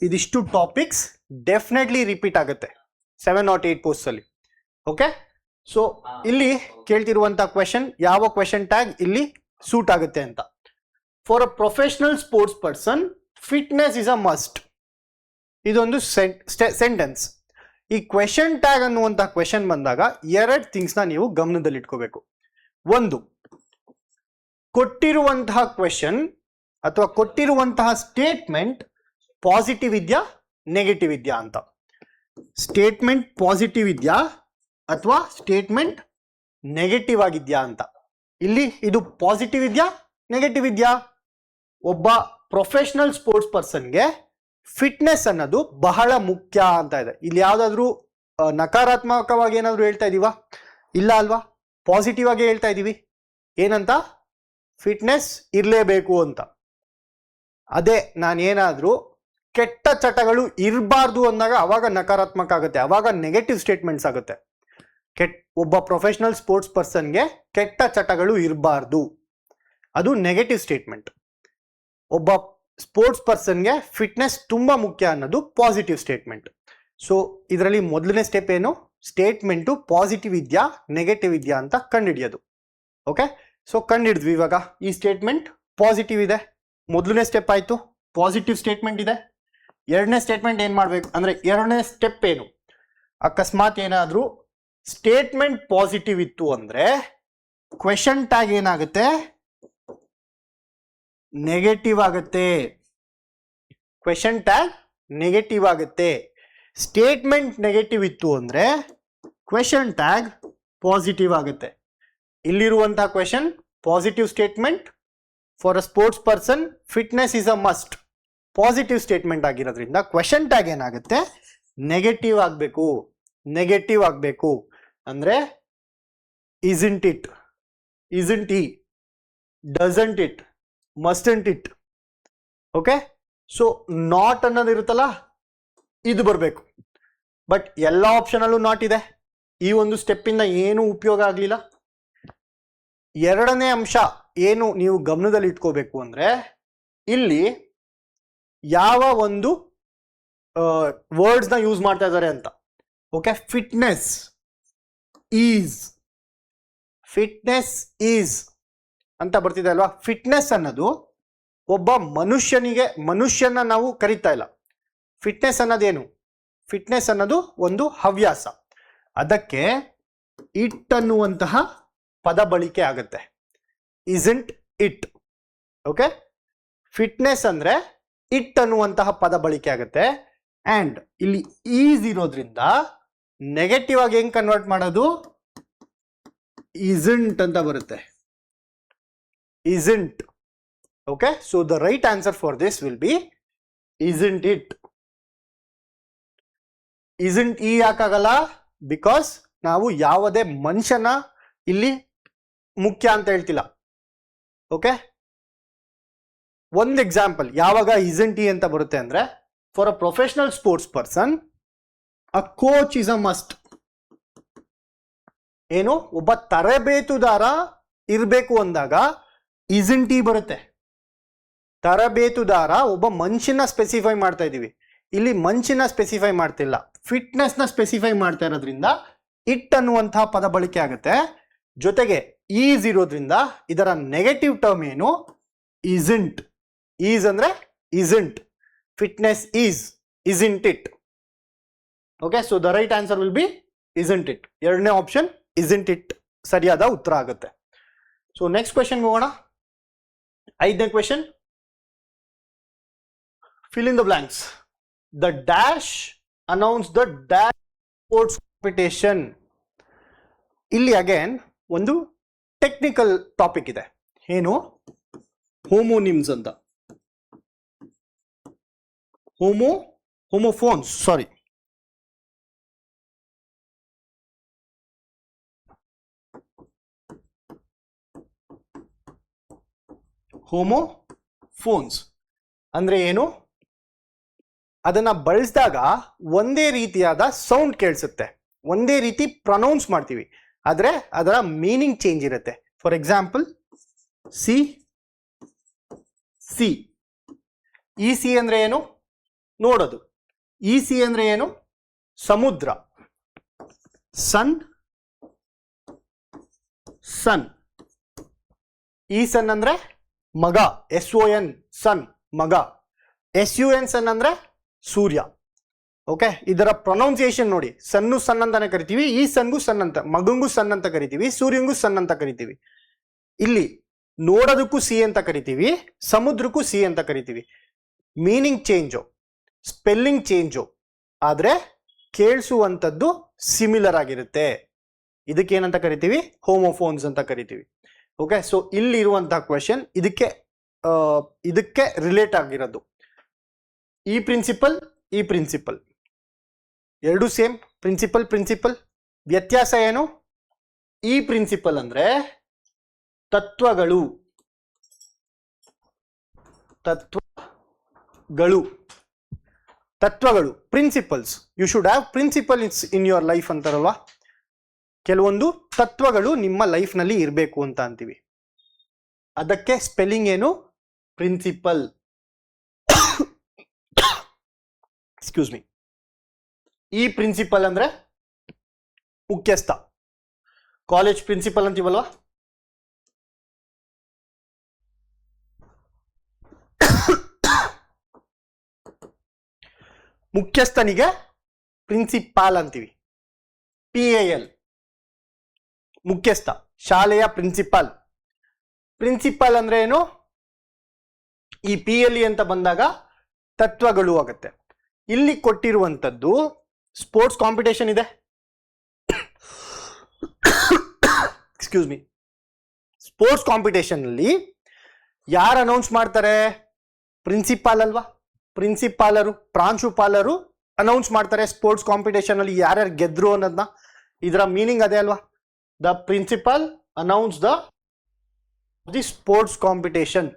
ಇದಿಷ್ಟು ಟಾಪಿಕ್ಸ್ ಡೆಫಿನೆಟ್ಲಿ ರಿಪೀಟ್ ಆಗುತ್ತೆ 7 or 8 ಪೋಸ್ಟ್ ಅಲ್ಲಿ. ಓಕೆ, ಸೊ ಇಲ್ಲಿ ಕೇಳ್ತಿರುವಂತ ಕ್ವೆಶನ್, ಯಾವ ಕ್ವೆಶನ್ ಟ್ಯಾಗ್ ಇಲ್ಲಿ ಸೂಟ್ ಆಗುತ್ತೆ ಅಂತ. For a professional sports person fitness is a must. ಇದೊಂದು ಸೆಂಟೆನ್ಸ್. ಈ ಕ್ವೆಶನ್ ಟ್ಯಾಗ್ ಅನ್ನುವಂತ ಕ್ವೆಶನ್ ಬಂದಾಗ ಎರಡು ಥಿಂಗ್ಸ್ ನ ನೀವು ಗಮನದಲ್ಲಿ ಇಟ್ಕೋಬೇಕು. ಒಂದು, ಕೊಟ್ಟಿರುವಂತಹ ಕ್ವೆಶನ್ ಅಥವಾ ಕೊಟ್ಟಿರುವಂತಹ ಸ್ಟೇಟ್ಮೆಂಟ್ ಪಾಸಿಟಿವ್ ಇದೆಯಾ ನೆಗೆಟಿವ್ ಇದೆಯಾ ಅಂತ. ಸ್ಟೇಟ್ಮೆಂಟ್ ಪಾಸಿಟಿವ್ ಇದೆಯಾ ಅಥವಾ ಸ್ಟೇಟ್ಮೆಂಟ್ ನೆಗೆಟಿವ್ ಆಗಿದ್ಯಾ ಅಂತ. ಇಲ್ಲಿ ಇದು ಪಾಸಿಟಿವ್ ಇದೆಯಾ ನೆಗೆಟಿವ್ ಇದೆಯಾ? ಒಬ್ಬ ಪ್ರೊಫೆಷನಲ್ ಸ್ಪೋರ್ಟ್ಸ್ ಪರ್ಸನ್ಗೆ ಫಿಟ್ನೆಸ್ ಅನ್ನೋದು ಬಹಳ ಮುಖ್ಯ ಅಂತ ಇದೆ. ಇಲ್ಲಿ ಯಾವ್ದಾದ್ರು ನಕಾರಾತ್ಮಕವಾಗಿ ಏನಾದ್ರು ಹೇಳ್ತಾ ಇದೀವಾ? ಇಲ್ಲ ಅಲ್ವಾ, ಪಾಸಿಟಿವ್ ಆಗಿ ಹೇಳ್ತಾ ಇದೀವಿ. ಏನಂತ? ಫಿಟ್ನೆಸ್ ಇರಲೇಬೇಕು ಅಂತ. ಅದೇ ನಾನೇನಾದ್ರೂ ಕೆಟ್ಟ ಚಟಗಳು ಇರಬಾರ್ದು ಅಂದಾಗ ಅವಾಗ ನಕಾರಾತ್ಮಕ ಆಗುತ್ತೆ, ಅವಾಗ ನೆಗೆಟಿವ್ ಸ್ಟೇಟ್ಮೆಂಟ್ಸ್ ಆಗುತ್ತೆ. ಒಬ್ಬ ಪ್ರೊಫೆಷನಲ್ ಸ್ಪೋರ್ಟ್ಸ್ ಪರ್ಸನ್ಗೆ ಕೆಟ್ಟ ಚಟಗಳು ಇರಬಾರ್ದು, ಅದು ನೆಗೆಟಿವ್ ಸ್ಟೇಟ್ಮೆಂಟ್. ಒಬ್ಬ ಸ್ಪೋರ್ಟ್ಸ್ ಪರ್ಸನ್ಗೆ ಫಿಟ್ನೆಸ್ ತುಂಬಾ ಮುಖ್ಯ ಅನ್ನೋದು ಪಾಸಿಟಿವ್ ಸ್ಟೇಟ್ಮೆಂಟ್. ಸೊ ಇದರಲ್ಲಿ ಮೊದಲನೇ ಸ್ಟೆಪ್ ಏನು? ಸ್ಟೇಟ್ಮೆಂಟು ಪಾಸಿಟಿವ್ ಇದೆಯಾ ನೆಗೆಟಿವ್ ಇದೆಯಾ ಅಂತ ಕಂಡುಹಿಡಿಯೋದು. Okay, so ಕಂಡುಹಿಡಿದ್ವಿ. ಇವಾಗ ಈ ಸ್ಟೇಟ್ಮೆಂಟ್ ಪಾಸಿಟಿವ್ ಇದೆ, ಮೊದಲನೇ ಸ್ಟೆಪ್ ಆಯ್ತು, ಪಾಸಿಟಿವ್ ಸ್ಟೇಟ್ಮೆಂಟ್ ಇದೆ. ಎರಡನೇ ಸ್ಟೇಟ್ಮೆಂಟ್ ಏನ್ ಮಾಡ್ಬೇಕು ಅಂದ್ರೆ, ಎರಡನೇ ಸ್ಟೆಪ್ ಏನು? ಅಕಸ್ಮಾತ್ ಏನಾದ್ರೂ ಸ್ಟೇಟ್ಮೆಂಟ್ ಪಾಸಿಟಿವ್ ಇತ್ತು ಅಂದ್ರೆ ಕ್ವೆಶನ್ ಟ್ಯಾಗ್ ಏನಾಗುತ್ತೆ? ನೆಗೆಟಿವ್ ಆಗುತ್ತೆ. ಕ್ವೆಶನ್ ಟ್ಯಾಗ್ ನೆಗೆಟಿವ್ ಆಗುತ್ತೆ. ಸ್ಟೇಟ್ಮೆಂಟ್ ನೆಗೆಟಿವ್ ಇತ್ತು ಅಂದ್ರೆ ಕ್ವೆಶನ್ ಟ್ಯಾಗ್ ಪಾಸಿಟಿವ್ ಆಗುತ್ತೆ. ಇಲ್ಲಿರುವಂತಹ question positive statement. For a sports person fitness is a must, positive statement ಆಗಿರೋದ್ರಿಂದ ಕ್ವೆಶನ್ ಟ್ಯಾಗ್ ಏನಾಗುತ್ತೆ? ನೆಗೆಟಿವ್ ಆಗಬೇಕು. ನೆಗೆಟಿವ್ ಆಗಬೇಕು ಅಂದ್ರೆ isn't it, isn't he, doesn't it, mustn't it. Okay, so not ಅನ್ನೋದು ಇರುತ್ತಲ್ಲ, ಇದು ಬರಬೇಕು. ಬಟ್ ಎಲ್ಲ ಆಪ್ಷನ್ ಅಲ್ಲೂ ನಾಟ್ ಇದೆ. ಈ ಒಂದು ಸ್ಟೆಪ್ ಇಂದ ಏನು ಉಪಯೋಗ ಆಗಲಿಲ್ಲ. ಎರಡನೇ ಅಂಶ ಏನು ನೀವು ಗಮನದಲ್ಲಿ ಇಟ್ಕೋಬೇಕು ಅಂದ್ರೆ, ಇಲ್ಲಿ ಯಾವ ಒಂದು ವರ್ಡ್ಸ್ ನ ಯೂಸ್ ಮಾಡ್ತಾ ಇದ್ದಾರೆ ಅಂತ. Okay, fitness is, fitness is ಅಂತ ಬರ್ತಿದೆ ಅಲ್ವಾ. ಫಿಟ್ನೆಸ್ ಅನ್ನೋದು ಒಬ್ಬ ಮನುಷ್ಯನ ನಾವು ಕರಿತಾ ಇಲ್ಲ. ಫಿಟ್ನೆಸ್ ಅನ್ನೋದೇನು? ಫಿಟ್ನೆಸ್ ಅನ್ನೋದು ಒಂದು ಹವ್ಯಾಸ. ಅದಕ್ಕೆ ಇಟ್ ಅನ್ನುವಂತಹ ಪದ ಬಳಕೆ ಆಗುತ್ತೆ. Isn't it. ಓಕೆ, ಫಿಟ್ನೆಸ್ ಅಂದ್ರೆ ಇಟ್ ಅನ್ನುವಂತಹ ಪದ ಬಳಕೆ ಆಗುತ್ತೆ. ಅಂಡ್ ಇಲ್ಲಿ ಈಸ್ ಇರೋದ್ರಿಂದ ನೆಗೆಟಿವ್ ಆಗಿ ಹೆಂಗ್ ಕನ್ವರ್ಟ್ ಮಾಡೋದು? ಇಸ್ಂಟ್ ಅಂತ ಬರುತ್ತೆ. Isn't. Okay, so the right answer for this will be isn't it. Isn't ಈ ಯಾಕಾಗಲ್ಲ? ಬಿಕಾಸ್ ನಾವು ಯಾವುದೇ ಮನುಷ್ಯನ ಇಲ್ಲಿ ಮುಖ್ಯ ಅಂತ ಹೇಳ್ತಿಲ್ಲ. ಓಕೆ, ಒಂದು ಎಕ್ಸಾಂಪಲ್ ಯಾವಾಗ ಇಸ್ಂಟ್ ಈ ಅಂತ ಬರುತ್ತೆ ಅಂದ್ರೆ, for a professional sports person a coach is a must. ಏನು? ಒಬ್ಬ ತರಬೇತುದಾರ ಇರಬೇಕು ಅಂದಾಗ ಇಸ್ಂಟ್ ಈ ಬರುತ್ತೆ. ತರಬೇತುದಾರ ಒಬ್ಬ ಮನುಷ್ಯನ ಸ್ಪೆಸಿಫೈ ಮಾಡ್ತಾ ಇದೀವಿ, ಇಲ್ಲಿ ಮನುಷ್ಯನ ಸ್ಪೆಸಿಫೈ ಮಾಡ್ತಿಲ್ಲ, ಫಿಟ್ನೆಸ್ ನ ಸ್ಪೆಸಿಫೈ ಮಾಡ್ತಾ ಇರೋದ್ರಿಂದ ಇಟ್ ಅನ್ನುವಂತಹ ಪದ ಬಳಕೆ ಆಗುತ್ತೆ. ಜೊತೆಗೆ ಈಸ್ ಇರೋದ್ರಿಂದ ಇದರ ನೆಗೆಟಿವ್ ಟರ್ಮ್ ಏನು? ಇಸ್ಂಟ್. ಈಸ್ ಅಂದ್ರೆ isn't. Fitness is, isn't it. Okay, so the right answer will B isn't it. ಎರಡನೇ ಆಪ್ಷನ್ ಇಸ್ಂಟ್ ಇಟ್ ಸರಿಯಾದ ಉತ್ತರ ಆಗುತ್ತೆ. ಸೊ ನೆಕ್ಸ್ಟ್ ಕ್ವೆಶನ್ ಹೋಗೋಣ. ಐದನೇ question, fill in the blanks. The dash announce the dash sports competition. ಇಲ್ಲಿ again ಒಂದು technical topic ಇದೆ. ಏನು? ಹೋಮೋನಿಮ್ಸ್ ಅಂತ. ಹೋಮೋಫೋನ್ಸ್, ಸಾರಿ. ಫೋನ್ಸ್ ಅಂದ್ರೆ ಏನು? ಅದನ್ನ ಬಳಸಿದಾಗ ಒಂದೇ ರೀತಿಯಾದ ಸೌಂಡ್ ಕೇಳಿಸುತ್ತೆ, ಒಂದೇ ರೀತಿ ಪ್ರೊನೌನ್ಸ್ ಮಾಡ್ತೀವಿ, ಆದ್ರೆ ಅದರ ಮೀನಿಂಗ್ ಚೇಂಜ್ ಇರುತ್ತೆ. For example C C. ಈ ಸಿ ಅಂದ್ರೆ ಏನು? ನೋಡೋದು. ಈ ಸಿ ಅಂದ್ರೆ ಏನು? ಸಮುದ್ರ. ಸನ್ ಸನ್. ಈ ಸನ್ ಅಂದ್ರೆ ಮಗ, SON ಸನ್ ಮಗ. SUN ಸನ್ ಅಂದ್ರೆ ಸೂರ್ಯ. ಓಕೆ, ಇದರ ಪ್ರೊನೌನ್ಸಿಯೇಷನ್ ನೋಡಿ, ಸನ್ನು ಸನ್ ಅಂತಾನೆ ಕರಿತೀವಿ, ಈ ಸನ್ಗೂ ಸನ್ ಅಂತ, ಮಗಂಗೂ ಸನ್ ಅಂತ ಕರಿತೀವಿ, ಸೂರ್ಯಂಗೂ ಸನ್ ಅಂತ ಕರಿತೀವಿ. ಇಲ್ಲಿ ನೋಡೋದಕ್ಕೂ ಸಿ ಅಂತ ಕರಿತೀವಿ, ಸಮುದ್ರಕ್ಕೂ ಸಿ ಅಂತ ಕರಿತೀವಿ. ಮೀನಿಂಗ್ ಚೇಂಜು, ಸ್ಪೆಲ್ಲಿಂಗ್ ಚೇಂಜು, ಆದ್ರೆ ಕೇಳಿಸುವಂಥದ್ದು ಸಿಮಿಲರ್ ಆಗಿರುತ್ತೆ. ಇದಕ್ಕೆ ಏನಂತ ಕರಿತೀವಿ? ಹೋಮೋಫೋನ್ಸ್ ಅಂತ ಕರಿತೀವಿ. ಓಕೆ, ಸೊ ಇಲ್ಲಿ ಇರುವಂತಹ ಕ್ವೆಶನ್ ಇದಕ್ಕೆ ರಿಲೇಟ್ ಆಗಿರೋದು. ಈ ಪ್ರಿನ್ಸಿಪಲ್ ಎರಡು ಸೇಮ್. ಪ್ರಿನ್ಸಿಪಲ್ ವ್ಯತ್ಯಾಸ ಏನು? ಈ ಪ್ರಿನ್ಸಿಪಲ್ ಅಂದ್ರೆ ತತ್ವಗಳು. Principles. You should have principle in your life ಅಂತಾರಲ್ವಾ, ಕೆಲವೊಂದು ತತ್ವಗಳು ನಿಮ್ಮ ಲೈಫ್ ನಲ್ಲಿ ಇರಬೇಕು ಅಂತ ಅಂತೀವಿ. ಅದಕ್ಕೆ ಸ್ಪೆಲ್ಲಿಂಗ್ ಏನು? ಪ್ರಿನ್ಸಿಪಲ್. Excuse me. ಈ ಪ್ರಿನ್ಸಿಪಲ್ ಅಂದ್ರೆ ಮುಖ್ಯಸ್ಥ. ಕಾಲೇಜ್ ಪ್ರಿನ್ಸಿಪಲ್ ಅಂತೀವಲ್ವಾ, ಮುಖ್ಯಸ್ಥನಿಗೆ ಪ್ರಿನ್ಸಿಪಾಲ್ ಅಂತೀವಿ. PAL ಮುಖ್ಯಸ್ಥ, ಶಾಲೆಯ ಪ್ರಿನ್ಸಿಪಾಲ್ ಅಂದ್ರೆ ಏನು? ಈ PLE ಅಂತ ಬಂದಾಗ ತತ್ವಗಳು ಆಗುತ್ತೆ. ಇಲ್ಲಿ ಕೊಟ್ಟಿರುವಂತದ್ದು ಸ್ಪೋರ್ಟ್ಸ್ ಕಾಂಪಿಟೇಷನ್ ಇದೆ. Excuse me. ಸ್ಪೋರ್ಟ್ಸ್ ಕಾಂಪಿಟೇಷನ್ ಅಲ್ಲಿ ಯಾರು ಅನೌನ್ಸ್ ಮಾಡ್ತಾರೆ? ಪ್ರಿನ್ಸಿಪಾಲ್ ಅಲ್ವಾ. ಪ್ರಾಂಶುಪಾಲರು ಅನೌನ್ಸ್ ಮಾಡ್ತಾರೆ ಸ್ಪೋರ್ಟ್ಸ್ ಕಾಂಪಿಟೇಷನ್ ಅಲ್ಲಿ ಯಾರ್ಯಾರು ಗೆದ್ರು ಅನ್ನೋದನ್ನ. ಇದರ ಮೀನಿಂಗ್ ಅದೇ ಅಲ್ವಾ? The principal announce the sports competition.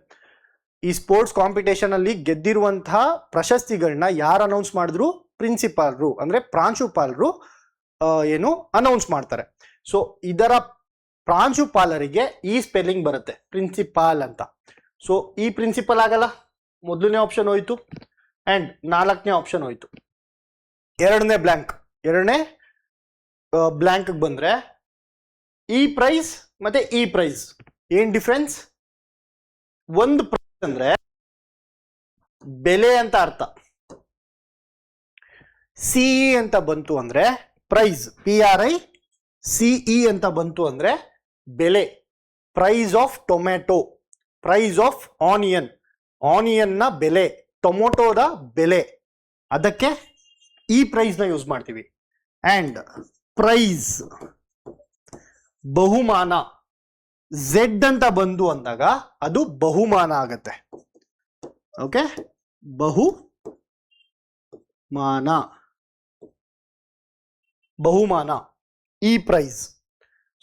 ಈ ಸ್ಪೋರ್ಟ್ಸ್ ಕಾಂಪಿಟೇಷನ್ ಅಲ್ಲಿ ಗೆದ್ದಿರುವಂತಹ ಪ್ರಶಸ್ತಿಗಳನ್ನ ಯಾರು ಅನೌನ್ಸ್ ಮಾಡಿದ್ರು? ಪ್ರಿನ್ಸಿಪಾಲರು ಅಂದ್ರೆ ಪ್ರಾಂಶುಪಾಲರು ಏನು ಅನೌನ್ಸ್ ಮಾಡ್ತಾರೆ. ಸೊ ಇದರ ಪ್ರಾಂಶುಪಾಲರಿಗೆ ಈ ಸ್ಪೆಲ್ಲಿಂಗ್ ಬರುತ್ತೆ, ಪ್ರಿನ್ಸಿಪಾಲ್ ಅಂತ. ಸೊ ಈ ಪ್ರಿನ್ಸಿಪಲ್ ಆಗಲ್ಲ, ಮೊದಲನೇ ಆಪ್ಷನ್ ಹೋಯ್ತು, ಅಂಡ್ 4ನೇ ಆಪ್ಷನ್ ಹೋಯ್ತು. ಎರಡನೇ ಬ್ಲ್ಯಾಂಕ್ ಬಂದ್ರೆ ಈ ಪ್ರೈಸ್ ಮತ್ತೆ ಈ ಪ್ರೈಸ್ ಏನ್ ಡಿಫ್ರೆನ್ಸ್? ಒಂದು ಪ್ರೈಸ್ ಅಂದ್ರೆ ಬೆಲೆ ಅಂತ ಅರ್ಥ. CE ಅಂತ ಬಂತು ಅಂದ್ರೆ ಪ್ರೈಸ್, PRICE ಅಂತ ಬಂತು ಅಂದ್ರೆ ಬೆಲೆ. Price of tomato, price of ಆನಿಯನ್ನ ಬೆಲೆ, ಟೊಮೊಟೊದ ಬೆಲೆ, ಅದಕ್ಕೆ ಈ ಪ್ರೈಸ್ ನ ಯೂಸ್ ಮಾಡ್ತೀವಿ. ಅಂಡ್ ಪ್ರೈಸ್ ಬಹುಮಾನ, Z ಅಂತ ಬಂದು ಅಂದಾಗ ಅದು ಬಹುಮಾನ ಆಗತ್ತೆ. ಓಕೆ, ಬಹುಮಾನ ಈ ಪ್ರೈಸ್.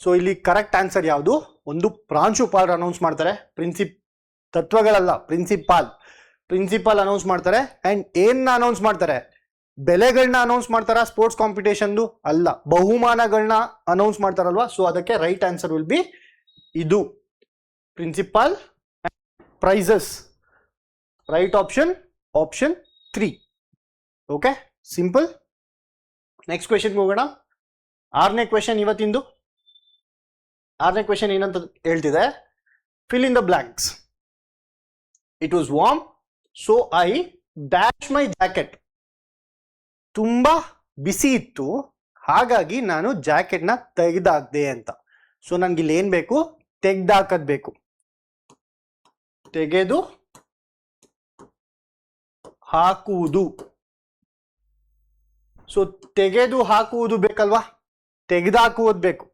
ಸೊ ಇಲ್ಲಿ ಕರೆಕ್ಟ್ ಆನ್ಸರ್ ಯಾವುದು? ಒಂದು ಪ್ರಾಂಶುಪಾಲರು ಅನೌನ್ಸ್ ಮಾಡ್ತಾರೆ, ತತ್ವಗಳಲ್ಲ, ಪ್ರಿನ್ಸಿಪಾಲ್ ಅನೌನ್ಸ್ ಮಾಡ್ತಾರೆ. ಅಂಡ್ ಏನ್ನ ಅನೌನ್ಸ್ ಮಾಡ್ತಾರೆ? ಬೆಲೆಗಳನ್ನ ಅನೌನ್ಸ್ ಮಾಡ್ತಾರ ಸ್ಪೋರ್ಟ್ಸ್ ಕಾಂಪಿಟೇಷನ್ ಅಲ್ಲ, ಬಹುಮಾನಗಳನ್ನ ಅನೌನ್ಸ್ ಮಾಡ್ತಾರಲ್ವಾ. ಸೊ ಅದಕ್ಕೆ ರೈಟ್ ಆನ್ಸರ್ ವಿಲ್ ಬಿ ಇದು, principal prizes. Right option 3. Okay, simple. Next question ಹೋಗೋಣ. 6ನೇ ಕ್ವೆಶನ್ ಇವತ್ತಿಂದು. 6ನೇ ಕ್ವೆಶನ್ ಏನಂತ ಹೇಳ್ತಿದೆ? Fill in the blanks. It was warm so I dash my jacket. ತುಂಬಾ ಬಿಸಿ ಇತ್ತು, ಹಾಗಾಗಿ ನಾನು ಜಾಕೆಟ್ನ ತೆಗೆದಾಕ್ದೆ ಅಂತ. ಸೊ ನನ್ಗೆ ಇಲ್ಲಿ ಏನ್ ಬೇಕು? ತೆಗ್ದಾಕದ್ ಬೇಕು. ತೆಗೆದು ಹಾಕುವುದು. ಸೊ ತೆಗೆದು ಹಾಕುವುದು ಬೇಕಲ್ವಾ? ತೆಗೆದಾಕುವುದು ಬೇಕು.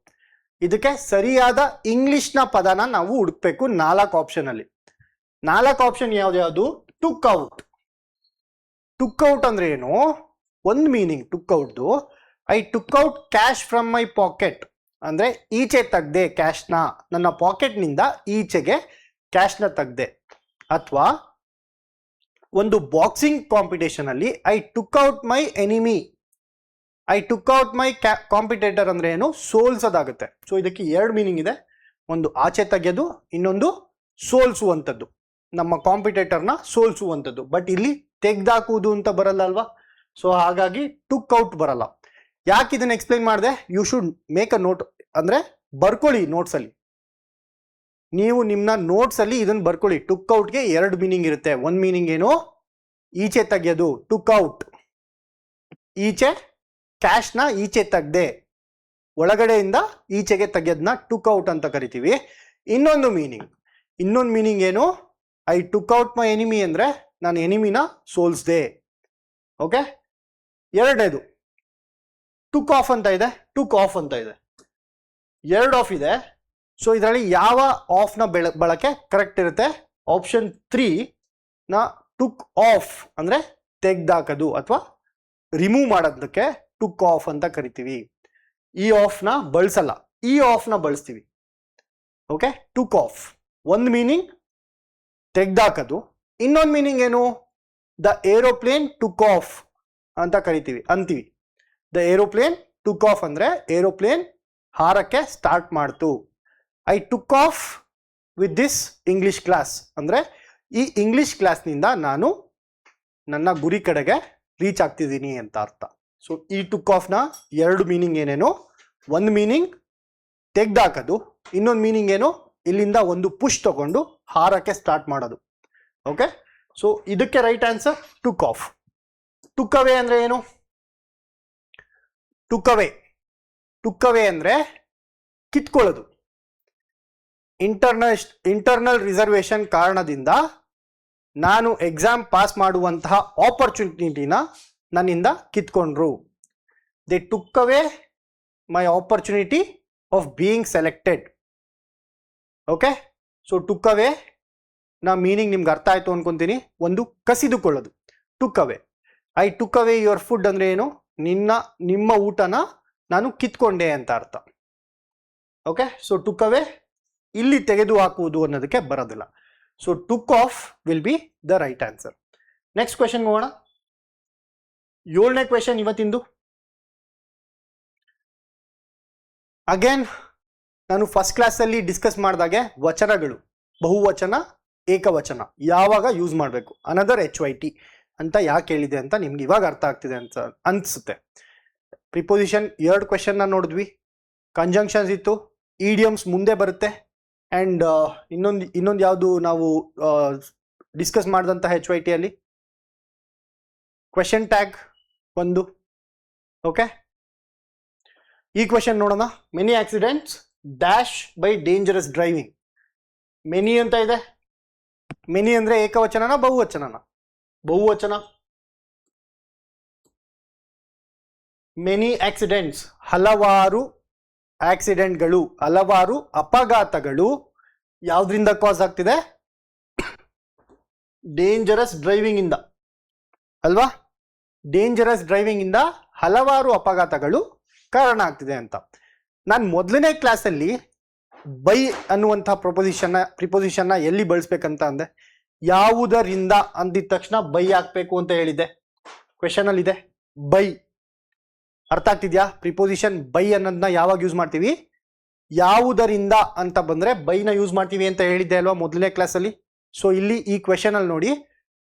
ಇದಕ್ಕೆ ಸರಿಯಾದ ಇಂಗ್ಲಿಷ್ನ ಪದನ ನಾವು ಹುಡುಕ್ಬೇಕು 4 ಆಪ್ಷನ್ ಅಲ್ಲಿ. 4 ಆಪ್ಷನ್ ಯಾವ್ದು? Took out. ಟುಕ್ ಔಟ್ ಅಂದ್ರೆ ಏನು? ಒಂದು ಮೀನಿಂಗ್ ಟುಕ್ ಔಟ್ದು, I took out cash from my pocket ಅಂದ್ರೆ ಈಚೆ ತೆಗ್ದೆ ಕ್ಯಾಶ್ನ, ನನ್ನ ಪಾಕೆಟ್ ನಿಂದ ಈಚೆಗೆ ಕ್ಯಾಶ್ನ ತೆಗ್ದೆ. ಅಥವಾ ಒಂದು ಬಾಕ್ಸಿಂಗ್ ಕಾಂಪಿಟೇಷನ್ ಅಲ್ಲಿ I took out my enemy, I took out my competitor ಅಂದ್ರೆ ಏನು, ಸೋಲ್ಸೋದಾಗುತ್ತೆ. ಸೊ ಇದಕ್ಕೆ ಎರಡು ಮೀನಿಂಗ್ ಇದೆ, ಒಂದು ಆಚೆ ತೆಗೆಯೋದು, ಇನ್ನೊಂದು ಸೋಲ್ಸುವಂಥದ್ದು, ನಮ್ಮ ಕಾಂಪಿಟೇಟರ್ನ ಸೋಲ್ಸುವಂಥದ್ದು. ಬಟ್ ಇಲ್ಲಿ ತೆಗ್ದಾಕುವುದು ಅಂತ ಬರಲ್ಲ ಅಲ್ವಾ, ಸೊ ಹಾಗಾಗಿ ಟುಕ್ ಔಟ್ ಬರಲ್ಲ. ಯಾಕೆ ಇದನ್ನ ಎಕ್ಸ್ಪ್ಲೈನ್ ಮಾಡಿದೆ, you should make a note, ಅಂದ್ರೆ ಬರ್ಕೊಳ್ಳಿ ನೋಟ್ಸ್ ಅಲ್ಲಿ, ನೀವು ನಿಮ್ಮ ನೋಟ್ಸ್ ಅಲ್ಲಿ ಇದನ್ನ ಬರ್ಕೊಳ್ಳಿ. ಟುಕ್ ಔಟ್ಗೆ ಎರಡು ಮೀನಿಂಗ್ ಇರುತ್ತೆ. ಒಂದ್ ಮೀನಿಂಗ್ ಏನು, ಈಚೆ ತೆಗೆಯೋದು, ಟುಕ್ ಔಟ್, ಈಚೆ ಕ್ಯಾಶ್ನ ಈಚೆ ತೆಗ್ದೆ, ಒಳಗಡೆಯಿಂದ ಈಚೆಗೆ ತೆಗೆಯೋದನ್ನ ಟುಕ್ ಔಟ್ ಅಂತ ಕರಿತೀವಿ. ಇನ್ನೊಂದು ಮೀನಿಂಗ್ ಏನು, I took out my enemy ಅಂದ್ರೆ ನಾನು ಎನಿಮಿನ ಸೋಲ್ಸ್ದೆ. ಓಕೆ, ಎರಡನೇದು ಟುಕ್ ಆಫ್ ಅಂತ ಇದೆ, ಟುಕ್ ಆಫ್ ಅಂತ ಇದೆ, ಎರಡು ಆಫ್ ಇದೆ. ಸೊ ಇದರಲ್ಲಿ ಯಾವ ಆಫ್ ನ ಬಳಕೆ ಕರೆಕ್ಟ್ ಇರುತ್ತೆ, ಆಪ್ಷನ್ 3 ನ ಟುಕ್ ಆಫ್ ಅಂದ್ರೆ ತೆಗ್ದಾಕದು ಅಥವಾ ರಿಮೂವ್ ಮಾಡೋದಕ್ಕೆ ಟುಕ್ ಆಫ್ ಅಂತ ಕರಿತೀವಿ. ಈ ಆಫ್ ನ ಬಳಸಲ್ಲ, ಈ ಆಫ್ ನ ಬಳಸ್ತೀವಿ. ಓಕೆ, ಟುಕ್ ಆಫ್ ಒಂದು ಮೀನಿಂಗ್ ತೆಗ್ದಾಕದು, ಇನ್ನೊಂದು ಮೀನಿಂಗ್ ಏನು, ದ ಏರೋಪ್ಲೇನ್ ಟುಕ್ ಆಫ್ ಅಂತ ಅಂತೀವಿ. ದ ಏರೋಪ್ಲೇನ್ ಟುಕ್ ಆಫ್ ಅಂದ್ರೆ ಏರೋಪ್ಲೇನ್ ಹಾರಕ್ಕೆ ಸ್ಟಾರ್ಟ್ ಮಾಡ್ತು. I took off with this English class ಅಂದ್ರೆ ಈ ಇಂಗ್ಲಿಷ್ ಕ್ಲಾಸ್ನಿಂದ ನಾನು ನನ್ನ ಗುರಿ ಕಡೆಗೆ ರೀಚ್ ಆಗ್ತಿದ್ದೀನಿ ಅಂತ ಅರ್ಥ. ಸೊ ಈ ಟುಕ್ ಆಫ್ ನ ಎರಡು ಮೀನಿಂಗ್ ಏನೇನು, ಒಂದು ಮೀನಿಂಗ್ ತೆಗ್ದಾಕದು, ಇನ್ನೊಂದು ಮೀನಿಂಗ್ ಏನು, ಇಲ್ಲಿಂದ ಒಂದು ಪುಷ್ ತಗೊಂಡು ಹಾರಕ್ಕೆ ಸ್ಟಾರ್ಟ್ ಮಾಡೋದು. ಓಕೆ, ಸೊ ಇದಕ್ಕೆ right answer took off. Took away ಅಂದ್ರೆ ಏನು, ಟುಕ್ ಅವೇ ಅಂದ್ರೆ ಕಿತ್ಕೊಳ್ಳೋದು. ಇಂಟರ್ನಲ್ ರಿಸರ್ವೇಶನ್ ಕಾರಣದಿಂದ ನಾನು ಎಕ್ಸಾಮ್ ಪಾಸ್ ಮಾಡುವಂತಹ ಆಪರ್ಚುನಿಟಿನ ನನ್ನಿಂದ ಕಿತ್ಕೊಂಡ್ರು. They took away my opportunity of being selected. Okay, so took away ನಾ ಮೀನಿಂಗ್ ನಿಮ್ಗೆ ಅರ್ಥ ಆಯ್ತು ಅನ್ಕೊಂತೀನಿ. ಒಂದು ಕಸಿದುಕೊಳ್ಳೋದು, took away. I took away your food ಅಂದ್ರೆ ಏನು, ನಿಮ್ಮ ಊಟನ ನಾನು ಕಿತ್ಕೊಂಡೆ ಅಂತ ಅರ್ಥ. ಓಕೆ, ಸೊ ಟುಕ್ ಅವೇ ಇಲ್ಲಿ ತೆಗೆದು ಹಾಕುವುದು ಅನ್ನೋದಕ್ಕೆ ಬರೋದಿಲ್ಲ. So took off will be the right answer. Next question ಹೋಗೋಣ. 7ನೇ ಕ್ವೆಶನ್ ಇವತ್ತಿಂದು. ಅಗೇನ್ ನಾನು ಫಸ್ಟ್ ಕ್ಲಾಸಲ್ಲಿ ಡಿಸ್ಕಸ್ ಮಾಡಿದಾಗೆ ವಚನಗಳು, ಬಹುವಚನ, ಏಕವಚನ ಯಾವಾಗ ಯೂಸ್ ಮಾಡಬೇಕು, ಅನದರ್ HYT ಅಂತ ಯಾಕೆ ಹೇಳಿದೆ ಅಂತ ನಿಮ್ಗೆ ಇವಾಗ ಅರ್ಥ ಆಗ್ತಿದೆ ಅಂತ ಅನ್ಸುತ್ತೆ. ಪ್ರಿಪೋಸಿಷನ್ 2 ಕ್ವೆಶನ್ನ ನೋಡಿದ್ವಿ, ಕಂಜಂಕ್ಷನ್ಸ್ ಇತ್ತು, ಇಡಿಯಮ್ಸ್ ಮುಂದೆ ಬರುತ್ತೆ, ಆ್ಯಂಡ್ ಇನ್ನೊಂದು ಯಾವುದು ನಾವು ಡಿಸ್ಕಸ್ ಮಾಡಿದಂಥ HYT ಅಲ್ಲಿ ಕ್ವೆಶನ್ ಟ್ಯಾಗ್ ಒಂದು. ಓಕೆ, ಈ ಕ್ವೆಶನ್ ನೋಡೋಣ. Many accidents dash by dangerous driving. Many ಅಂತ ಇದೆ, ಮೆನಿ ಅಂದ್ರೆ ಏಕವಚನನ ಬಹುವಚನನ, ಬಹುವಚನ. ಮೆನಿ ಆಕ್ಸಿಡೆಂಟ್ಸ್ ಹಲವಾರು ಆಕ್ಸಿಡೆಂಟ್ಗಳು, ಹಲವಾರು ಅಪಘಾತಗಳು ಯಾವ್ದ್ರಿಂದ ಕಾಸ್ ಆಗ್ತಿದೆ, ಡೇಂಜರಸ್ ಡ್ರೈವಿಂಗ್ ಇಂದ ಅಲ್ವಾ. ಡೇಂಜರಸ್ ಡ್ರೈವಿಂಗ್ ಇಂದ ಹಲವಾರು ಅಪಘಾತಗಳು ಕಾರಣ ಆಗ್ತಿದೆ ಅಂತ. ನಾನು ಮೊದಲನೇ ಕ್ಲಾಸಲ್ಲಿ ಬೈ ಅನ್ನುವಂಥ ಪ್ರಿಪೋಸಿಷನ್ನ ಎಲ್ಲಿ ಬಳಸ್ಬೇಕಂತ ಅಂದೆ, ಯಾವುದರಿಂದ ಅಂದಿದ ತಕ್ಷಣ ಬೈ ಹಾಕ್ಬೇಕು ಅಂತ ಹೇಳಿದ್ದೆ. ಕ್ವೆಶನ್ ಅಲ್ಲಿ ಇದೆ ಬೈ. ಅರ್ಥ ಆಗ್ತಿದ್ಯಾ? ಪ್ರಿಪೋಸಿಷನ್ ಬೈ ಅನ್ನೋದನ್ನ ಯಾವಾಗ ಯೂಸ್ ಮಾಡ್ತೀವಿ, ಯಾವುದರಿಂದ ಅಂತ ಬಂದ್ರೆ ಬೈನ ಯೂಸ್ ಮಾಡ್ತೀವಿ ಅಂತ ಹೇಳಿದ್ದೆ ಅಲ್ವಾ ಮೊದಲನೇ ಕ್ಲಾಸಲ್ಲಿ. ಸೊ ಇಲ್ಲಿ ಈ ಕ್ವೆಶನ್ ಅಲ್ಲಿ ನೋಡಿ,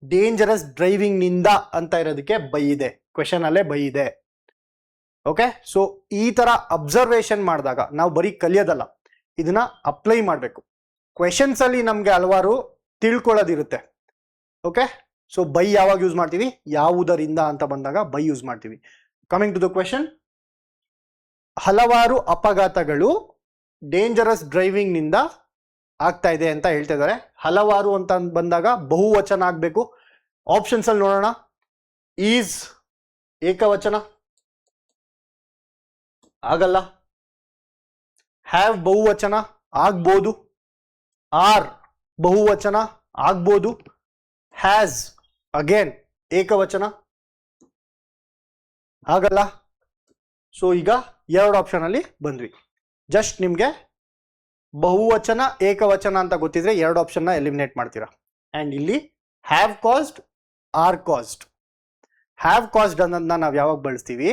ಡೇಂಜರಸ್ ಡ್ರೈವಿಂಗ್ ನಿಂದ ಅಂತ ಇರೋದಕ್ಕೆ ಬೈ ಇದೆ, ಕ್ವೆಶನ್ ಅಲ್ಲೇ ಬೈ ಇದೆ. ಓಕೆ, ಸೊ ಈ ತರ ಅಬ್ಸರ್ವೇಷನ್ ಮಾಡಿದಾಗ ನಾವು ಬರೀ ಕಲಿಯೋದಲ್ಲ, ಇದನ್ನ ಅಪ್ಲೈ ಮಾಡಬೇಕು. ಕ್ವೆಶನ್ಸ್ ಅಲ್ಲಿ ನಮ್ಗೆ ಹಲವಾರು ತಿಳ್ಕೊಳ್ಳೋದಿರುತ್ತೆ. ಓಕೆ, ಸೊ ಬೈ ಯಾವಾಗ ಯೂಸ್ ಮಾಡ್ತೀವಿ, ಯಾವುದರಿಂದ ಅಂತ ಬಂದಾಗ ಬೈ ಯೂಸ್ ಮಾಡ್ತೀವಿ. ಕಮಿಂಗ್ ಟು ದ ಕ್ವೆಶನ್, ಹಲವಾರು ಅಪಘಾತಗಳು ಡೇಂಜರಸ್ ಡ್ರೈವಿಂಗ್ ನಿಂದ ಆಗ್ತಾ ಇದೆ ಅಂತ ಹೇಳ್ತಾ ಇದ್ದಾರೆ. ಹಲವಾರು ಅಂತ ಬಂದಾಗ ಬಹುವಚನ ಆಗ್ಬೇಕು. ಆಪ್ಷನ್ಸ್ ಅಲ್ಲಿ ನೋಡೋಣ. ಈಸ್ ಏಕವಚನ ಆಗಲ್ಲ, ಹ್ಯಾವ್ ಬಹುವಚನ ಆಗ್ಬೋದು, ಆರ್ ಬಹುವಚನ ಆಗ್ಬೋದು, ಹ್ಯಾಸ್ ಅಗೇನ್ ಏಕವಚನ ಆಗಲ್ಲ. ಸೊ ಈಗ 2 ಆಪ್ಷನ್ ಅಲ್ಲಿ ಬಂದ್ವಿ. ಜಸ್ಟ್ ನಿಮ್ಗೆ ಬಹುವಚನ ಏಕವಚನ ಅಂತ ಗೊತ್ತಿದ್ರೆ 2 ಆಪ್ಷನ್ ನ ಎಲಿಮಿನೇಟ್ ಮಾಡ್ತೀರಾ. ಅಂಡ್ ಇಲ್ಲಿ have caused are caused. Have caused ಅನ್ನೋದನ್ನ ನಾವು ಯಾವಾಗ ಬಳಸ್ತೀವಿ?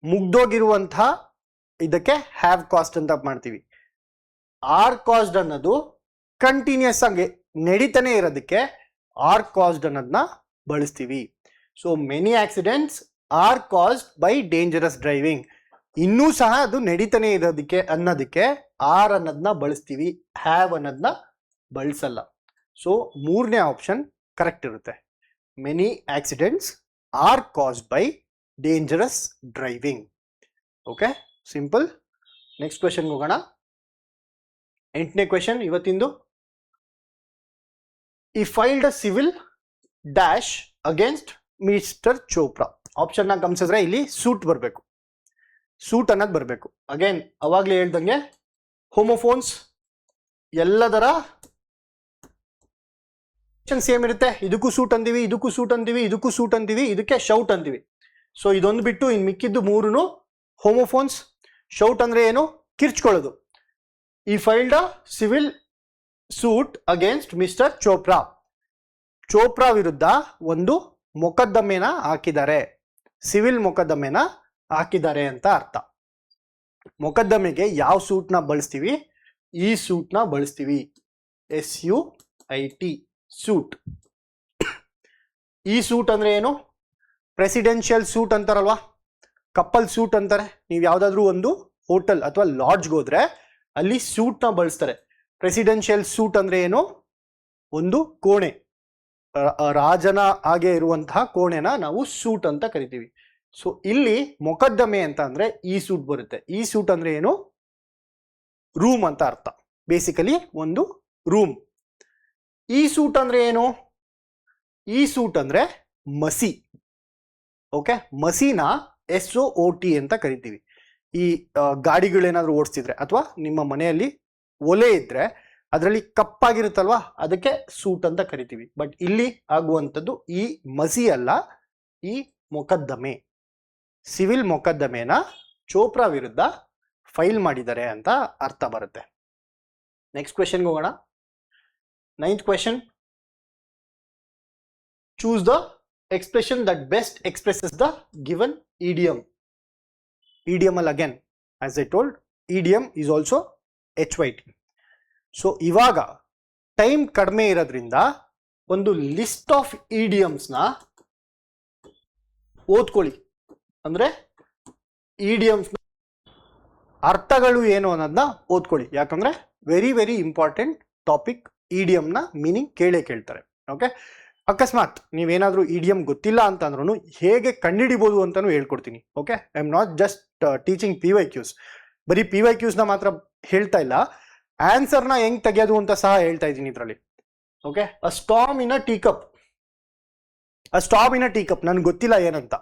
ಮುಗ್ದೋಗಿರುವಂತಹ ಇದಕ್ಕೆ ಹ್ಯಾವ್ ಕಾಸ್ಟ್ ಅಂತ ಮಾಡ್ತೀವಿ. ಆರ್ ಕಾಸ್ಡ್ ಅನ್ನೋದು ಕಂಟಿನ್ಯೂಸ್ ಆಗಿ ನಡೀತಾನೆ ಇರೋದಕ್ಕೆ ಆರ್ ಕಾಸ್ಡ್ ಅನ್ನೋದನ್ನ ಬಳಸ್ತೀವಿ. So many accidents are caused by dangerous driving. ಇನ್ನೂ ಸಹ ಅದು ನಡೀತಾನೆ ಇರೋದಕ್ಕೆ ಅನ್ನೋದಕ್ಕೆ ಆರ್ ಅನ್ನೋದನ್ನ ಬಳಸ್ತೀವಿ, ಹ್ಯಾವ್ ಅನ್ನೋದನ್ನ ಬಳಸಲ್ಲ. ಸೊ ಮೂರನೇ ಆಪ್ಷನ್ ಕರೆಕ್ಟ್ ಇರುತ್ತೆ. Many accidents are caused by dangerous driving. Okay, simple. Next ಕ್ವೆಶನ್ಗೆ ಹೋಗೋಣ. 8ನೇ ಕ್ವೆಶನ್ ಇವತ್ತಿಂದು. He filed a civil dash against mister Chopra. Option ನ ಗಮನಿಸಿದ್ರೆ ಇಲ್ಲಿ ಸೂಟ್ ಬರಬೇಕು, ಸೂಟ್ ಅನ್ನೋದು ಬರಬೇಕು. ಅಗೇನ್ ಅವಾಗ್ಲೇ ಹೇಳ್ದಂಗೆ ಹೋಮೋಫೋನ್ಸ್ ಎಲ್ಲದರ ಸೇಮ್ ಇರುತ್ತೆ. ಇದಕ್ಕೂ ಸೂಟ್ ಅಂತೀವಿ, ಇದಕ್ಕೂ ಸೂಟ್ ಅಂತೀವಿ, ಇದಕ್ಕೂ ಸೂಟ್ ಅಂತೀವಿ, ಇದಕ್ಕೆ ಶೌಟ್ ಅಂತೀವಿ. ಸೊ ಇದೊಂದು ಬಿಟ್ಟು ಇನ್ ಮಿಕ್ಕಿದ್ದು ಮೂರು ಹೋಮೋಫೋನ್ಸ್. ಶೌಟ್ ಅಂದ್ರೆ ಏನು? ಕಿರ್ಚ್ಕೊಳ್ಳೋದು. He filed civil suit against mister Chopra. Chopra ವಿರುದ್ಧ ಒಂದು ಮೊಕದ್ದಮೆನ ಹಾಕಿದ್ದಾರೆ, ಸಿವಿಲ್ ಮೊಕದ್ದಮೆನ ಹಾಕಿದ್ದಾರೆ ಅಂತ ಅರ್ಥ. ಮೊಕದ್ದಮೆಗೆ ಯಾವ ಸೂಟ್ನ ಬಳಸ್ತೀವಿ? ಈ ಸೂಟ್ನ ಬಳಸ್ತೀವಿ, SUIT ಸೂಟ್. ಈ ಸೂಟ್ ಅಂದ್ರೆ ಏನು? ಪ್ರೆಸಿಡೆನ್ಷಿಯಲ್ ಸೂಟ್ ಅಂತಾರಲ್ವಾ, ಕಪಲ್ ಸೂಟ್ ಅಂತಾರೆ. ನೀವು ಯಾವ್ದಾದ್ರು ಒಂದು ಹೋಟೆಲ್ ಅಥವಾ ಲಾಡ್ಜ್ಗೆ ಹೋದ್ರೆ ಅಲ್ಲಿ ಸೂಟ್ನ ಬಳಸ್ತಾರೆ. ಪ್ರೆಸಿಡೆನ್ಷಿಯಲ್ ಸೂಟ್ ಅಂದ್ರೆ ಏನು? ಒಂದು ಕೋಣೆ, ರಾಜನ ಹಾಗೆ ಇರುವಂತಹ ಕೋಣೆನ ನಾವು ಸೂಟ್ ಅಂತ ಕರಿತೀವಿ. ಸೊ ಇಲ್ಲಿ ಮೊಕದ್ದಮೆ ಅಂತ ಅಂದ್ರೆ ಈ ಸೂಟ್ ಬರುತ್ತೆ. ಈ ಸೂಟ್ ಅಂದ್ರೆ ಏನು? ರೂಮ್ ಅಂತ ಅರ್ಥ, ಬೇಸಿಕಲಿ ಒಂದು ರೂಮ್. ಈ ಸೂಟ್ ಅಂದ್ರೆ ಏನು? ಈ ಸೂಟ್ ಅಂದ್ರೆ ಮಸಿ. ಓಕೆ, ಮಸಿನ SOOT ಅಂತ ಕರಿತೀವಿ. ಈ ಗಾಡಿಗಳೇನಾದ್ರೂ ಓಡಿಸ್ತಿದ್ರೆ ಅಥವಾ ನಿಮ್ಮ ಮನೆಯಲ್ಲಿ ಒಲೆ ಇದ್ರೆ ಅದರಲ್ಲಿ ಕಪ್ಪಾಗಿರುತ್ತಲ್ವಾ, ಅದಕ್ಕೆ ಸೂಟ್ ಅಂತ ಕರಿತೀವಿ. ಬಟ್ ಇಲ್ಲಿ ಆಗುವಂಥದ್ದು ಈ ಮಸಿ ಅಲ್ಲ, ಈ ಮೊಕದ್ದಮೆ, ಸಿವಿಲ್ ಮೊಕದ್ದಮೆನ ಚೋಪ್ರಾ ವಿರುದ್ಧ ಫೈಲ್ ಮಾಡಿದ್ದಾರೆ ಅಂತ ಅರ್ಥ ಬರುತ್ತೆ. ನೆಕ್ಸ್ಟ್ ಕ್ವೆಶನ್ಗೆ ಹೋಗೋಣ. 9th question. Choose the expression that best expresses the given idiom. Idiom again, as I told, idiom is also HYT. So ಇವಾಗ ಟೈಮ್ ಕಡಿಮೆ ಇರೋದ್ರಿಂದ ಒಂದು ಲಿಸ್ಟ್ ಆಫ್ ಇಡಿಯಮ್ಸ್ನ ಓದ್ಕೊಳ್ಳಿ. ಅಂದ್ರೆ ಇಡಿಯಮ್ಸ್ನ ಅರ್ಥಗಳು ಏನು ಅನ್ನೋದನ್ನ ಓದ್ಕೊಳ್ಳಿ. ಯಾಕಂದ್ರೆ ವೆರಿ ವೆರಿ ಇಂಪಾರ್ಟೆಂಟ್ ಟಾಪಿಕ್. ಇಡಿಯಂನ ಮೀನಿಂಗ್ ಕೇಳ್ತಾರೆ. ಓಕೆ, ಅಕಸ್ಮಾತ್ ನೀವೇನಾದ್ರೂ ಇಡಿಯಂ ಗೊತ್ತಿಲ್ಲ ಅಂತ ಅಂದ್ರೂ ಹೇಗೆ ಕಂಡುಹಿಡಿಬೋದು ಅಂತಾನು ಹೇಳ್ಕೊಡ್ತೀನಿ. Okay, I am not just teaching PYQs. ಬರೀ PYQsನ ಮಾತ್ರ ಹೇಳ್ತಾ ಇಲ್ಲ, ಆನ್ಸರ್ನ ಹೆಂಗ್ ತೆಗೆಯೋದು ಅಂತ ಸಹ ಹೇಳ್ತಾ ಇದ್ದೀನಿ ಇದರಲ್ಲಿ. Okay, a storm in a tea cup. A storm in a tea cup ನನ್ಗೆ ಗೊತ್ತಿಲ್ಲ ಏನಂತ,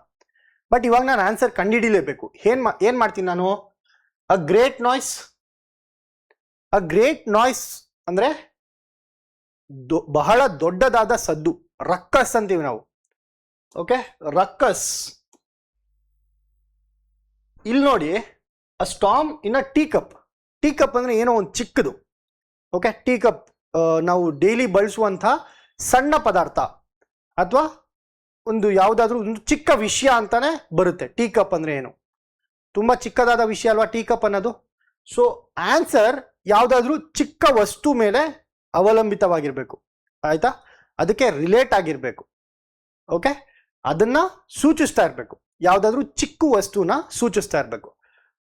ಬಟ್ ಇವಾಗ ನಾನು ಆನ್ಸರ್ ಕಂಡುಹಿಡಿಲೇಬೇಕು. ಏನ್ ಮಾಡ್ತೀನಿ ನಾನು? A great noise. A great noise ಅಂದ್ರೆ ಬಹಳ ದೊಡ್ಡದಾದ ಸದ್ದು, ರಕ್ಕಸ್ ಅಂತೀವಿ ನಾವು. Okay, ruckus. ಇಲ್ಲಿ ನೋಡಿ, a storm in a tea cup. Tea cup ಅಂದ್ರೆ ಏನೋ ಒಂದು ಚಿಕ್ಕದು. ಓಕೆ, ಟೀ ಕಪ್ ನಾವು ಡೈಲಿ ಬಳಸುವಂತ ಸಣ್ಣ ಪದಾರ್ಥ ಅಥವಾ ಒಂದು ಯಾವುದಾದ್ರೂ ಒಂದು ಚಿಕ್ಕ ವಿಷಯ ಅಂತಾನೆ ಬರುತ್ತೆ. ಟೀ ಕಪ್ ಅಂದ್ರೆ ಏನು? ತುಂಬಾ ಚಿಕ್ಕದಾದ ವಿಷಯ ಅಲ್ವಾ ಟೀ ಕಪ್ ಅನ್ನೋದು. ಸೊ ಆನ್ಸರ್ ಯಾವುದಾದ್ರೂ ಚಿಕ್ಕ ವಸ್ತು ಮೇಲೆ ಅವಲಂಬಿತವಾಗಿರ್ಬೇಕು, ಆಯ್ತಾ? ಅದಕ್ಕೆ ರಿಲೇಟ್ ಆಗಿರ್ಬೇಕು. ಓಕೆ, ಅದನ್ನ ಸೂಚಿಸ್ತಾ ಇರಬೇಕು, ಯಾವುದಾದ್ರೂ ಚಿಕ್ಕ ವಸ್ತುನ ಸೂಚಿಸ್ತಾ ಇರಬೇಕು.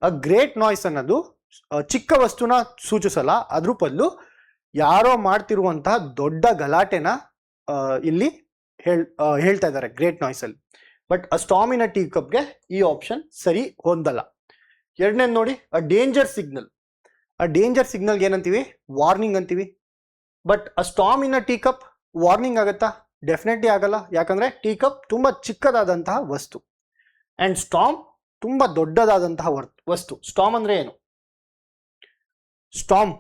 ಅ ಗ್ರೇಟ್ ನಾಯ್ಸ್ ಅನ್ನೋದು ಚಿಕ್ಕ ವಸ್ತುನ ಸೂಚಿಸಲ್ಲ, ಅದ್ರ ಬದಲು ಯಾರೋ ಮಾಡ್ತಿರುವಂತಹ ದೊಡ್ಡ ಗಲಾಟೆನ ಇಲ್ಲಿ ಹೇಳ್ತಾ ಇದ್ದಾರೆ ಗ್ರೇಟ್ ನಾಯ್ಸ್ ಅಲ್ಲಿ. But a storm in a tea ಕಪ್ಗೆ ಈ ಆಪ್ಷನ್ ಸರಿ ಹೊಂದಲ್ಲ. ಎರಡನೇದು ನೋಡಿ, a danger signal. A danger ಸಿಗ್ನಲ್ಗೆ ಏನಂತೀವಿ? ವಾರ್ನಿಂಗ್ ಅಂತೀವಿ. But a storm in a tea cup warning ಆಗುತ್ತಾ? ಡೆಫಿನೆಟ್ಲಿ ಆಗಲ್ಲ. ಯಾಕಂದ್ರೆ ಟೀ ಕಪ್ ತುಂಬಾ ಚಿಕ್ಕದಾದಂತಹ ವಸ್ತು ಅಂಡ್ ಸ್ಟಾರ್ಮ್ ತುಂಬಾ ದೊಡ್ಡದಾದಂತಹ ವಸ್ತು. ಸ್ಟಾರ್ಮ್ ಅಂದ್ರೆ ಏನು? ಸ್ಟಾರ್ಮ್,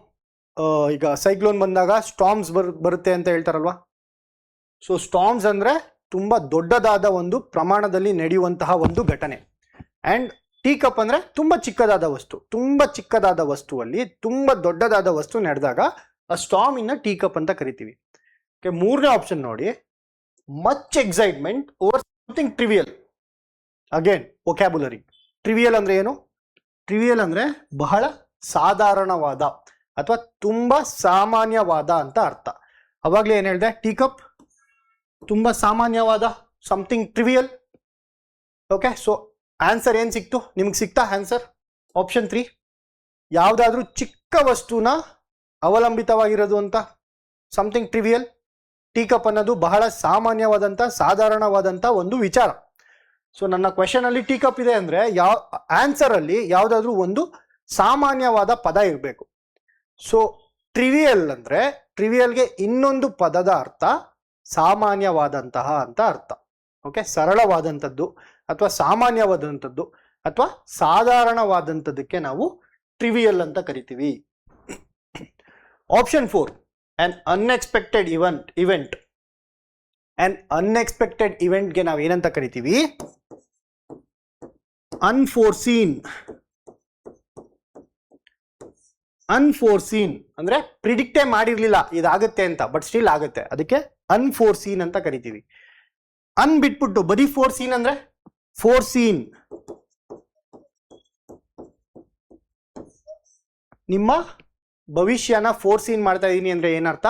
ಈಗ ಸೈಕ್ಲೋನ್ ಬಂದಾಗ ಸ್ಟಾರ್ಮ್ಸ್ ಬರುತ್ತೆ ಅಂತ ಹೇಳ್ತಾರಲ್ವಾ. ಸೊ ಸ್ಟಾರ್ಮ್ಸ್ ಅಂದ್ರೆ ತುಂಬಾ ದೊಡ್ಡದಾದ ಒಂದು ಪ್ರಮಾಣದಲ್ಲಿ ನಡೆಯುವಂತಹ ಒಂದು ಘಟನೆ. ಅಂಡ್ ಟೀ ಕಪ್ ಅಂದ್ರೆ ತುಂಬಾ ಚಿಕ್ಕದಾದ ವಸ್ತು. ತುಂಬಾ ಚಿಕ್ಕದಾದ ವಸ್ತುವಲ್ಲಿ ತುಂಬಾ ದೊಡ್ಡದಾದ ವಸ್ತು ನಡೆದಾಗ ಆ ಸ್ಟಾರ್ಮ್ ಇನ್ ಟೀ ಕಪ್ ಅಂತ ಕರಿತೀವಿ. ಮೂರನೇ ಆಪ್ಷನ್ ನೋಡಿ, much excitement over something trivial. Again vocabulary. Trivial ಅಂದ್ರೆ ಏನು? ಟ್ರಿವಿಯಲ್ ಅಂದ್ರೆ ಬಹಳ ಸಾಧಾರಣವಾದ ಅಥವಾ ತುಂಬಾ ಸಾಮಾನ್ಯವಾದ ಅಂತ ಅರ್ಥ. ಅವಾಗ್ಲೇ ಏನ್ ಹೇಳಿದೆ? ಟೀ ಕಪ್ ತುಂಬಾ ಸಾಮಾನ್ಯವಾದ, something trivial. Okay, so answer ಏನ್ ಸಿಕ್ತು ನಿಮ್ಗೆ? ಸಿಕ್ತಾ ಆನ್ಸರ್? ಆಪ್ಷನ್ 3. ಯಾವ್ದಾದ್ರೂ ಚಿಕ್ಕ ವಸ್ತುನ ಅವಲಂಬಿತವಾಗಿರೋದು ಅಂತ ಸಮಥಿಂಗ್ ಟ್ರಿವಿಯಲ್. ಟೀ ಕಪ್ ಅನ್ನೋದು ಬಹಳ ಸಾಮಾನ್ಯವಾದಂತ ಸಾಧಾರಣವಾದಂತ ಒಂದು ವಿಚಾರ. ಸೊ ನನ್ನ ಕ್ವೆಶನ್ ಅಲ್ಲಿ ಟೀ ಕಪ್ ಇದೆ ಅಂದ್ರೆ ಆನ್ಸರ್ ಅಲ್ಲಿ ಯಾವ್ದಾದ್ರೂ ಒಂದು ಸಾಮಾನ್ಯವಾದ ಪದ ಇರಬೇಕು. ಸೊ ಟ್ರಿವಿಯಲ್ ಅಂದ್ರೆ, ಟ್ರಿವಿಯಲ್ಗೆ ಇನ್ನೊಂದು ಪದದ ಅರ್ಥ ಸಾಮಾನ್ಯವಾದಂತಹ ಅಂತ ಅರ್ಥ. ಓಕೆ, ಸರಳವಾದಂಥದ್ದು ಅಥವಾ ಸಾಮಾನ್ಯವಾದಂಥದ್ದು ಅಥವಾ ಸಾಧಾರಣವಾದಂಥದ್ದಕ್ಕೆ ನಾವು ಟ್ರಿವಿಯಲ್ ಅಂತ ಕರಿತೀವಿ. Option 4, an unexpected event. an unexpected event ಗೆ ನಾವು ಏನಂತ ಕರಿತೀವಿ? ಅನ್ಫೋರ್ಸೀನ್. ಅನ್ಫೋರ್ಸೀನ್ ಅಂದ್ರೆ ಪ್ರಿಡಿಕ್ಟೇ ಮಾಡಿರ್ಲಿಲ್ಲ ಇದಾಗುತ್ತೆ ಅಂತ, ಬಟ್ ಸ್ಟಿಲ್ ಆಗುತ್ತೆ, ಅದಕ್ಕೆ ಅನ್ಫೋರ್ಸೀನ್ ಅಂತ ಕರಿತೀವಿ. ಅನ್ ಬಿಟ್ಬಿಟ್ಟು ಬರೀ ಫೋರ್ಸೀನ್ ಅಂದ್ರೆ ಫೋರ್ಸೀನ್. ನಿಮ್ಮ ಭವಿಷ್ಯನ ಫೋರ್ಸೀನ್ ಮಾಡ್ತಾ ಇದೀನಿ ಅಂದ್ರೆ ಏನರ್ಥ?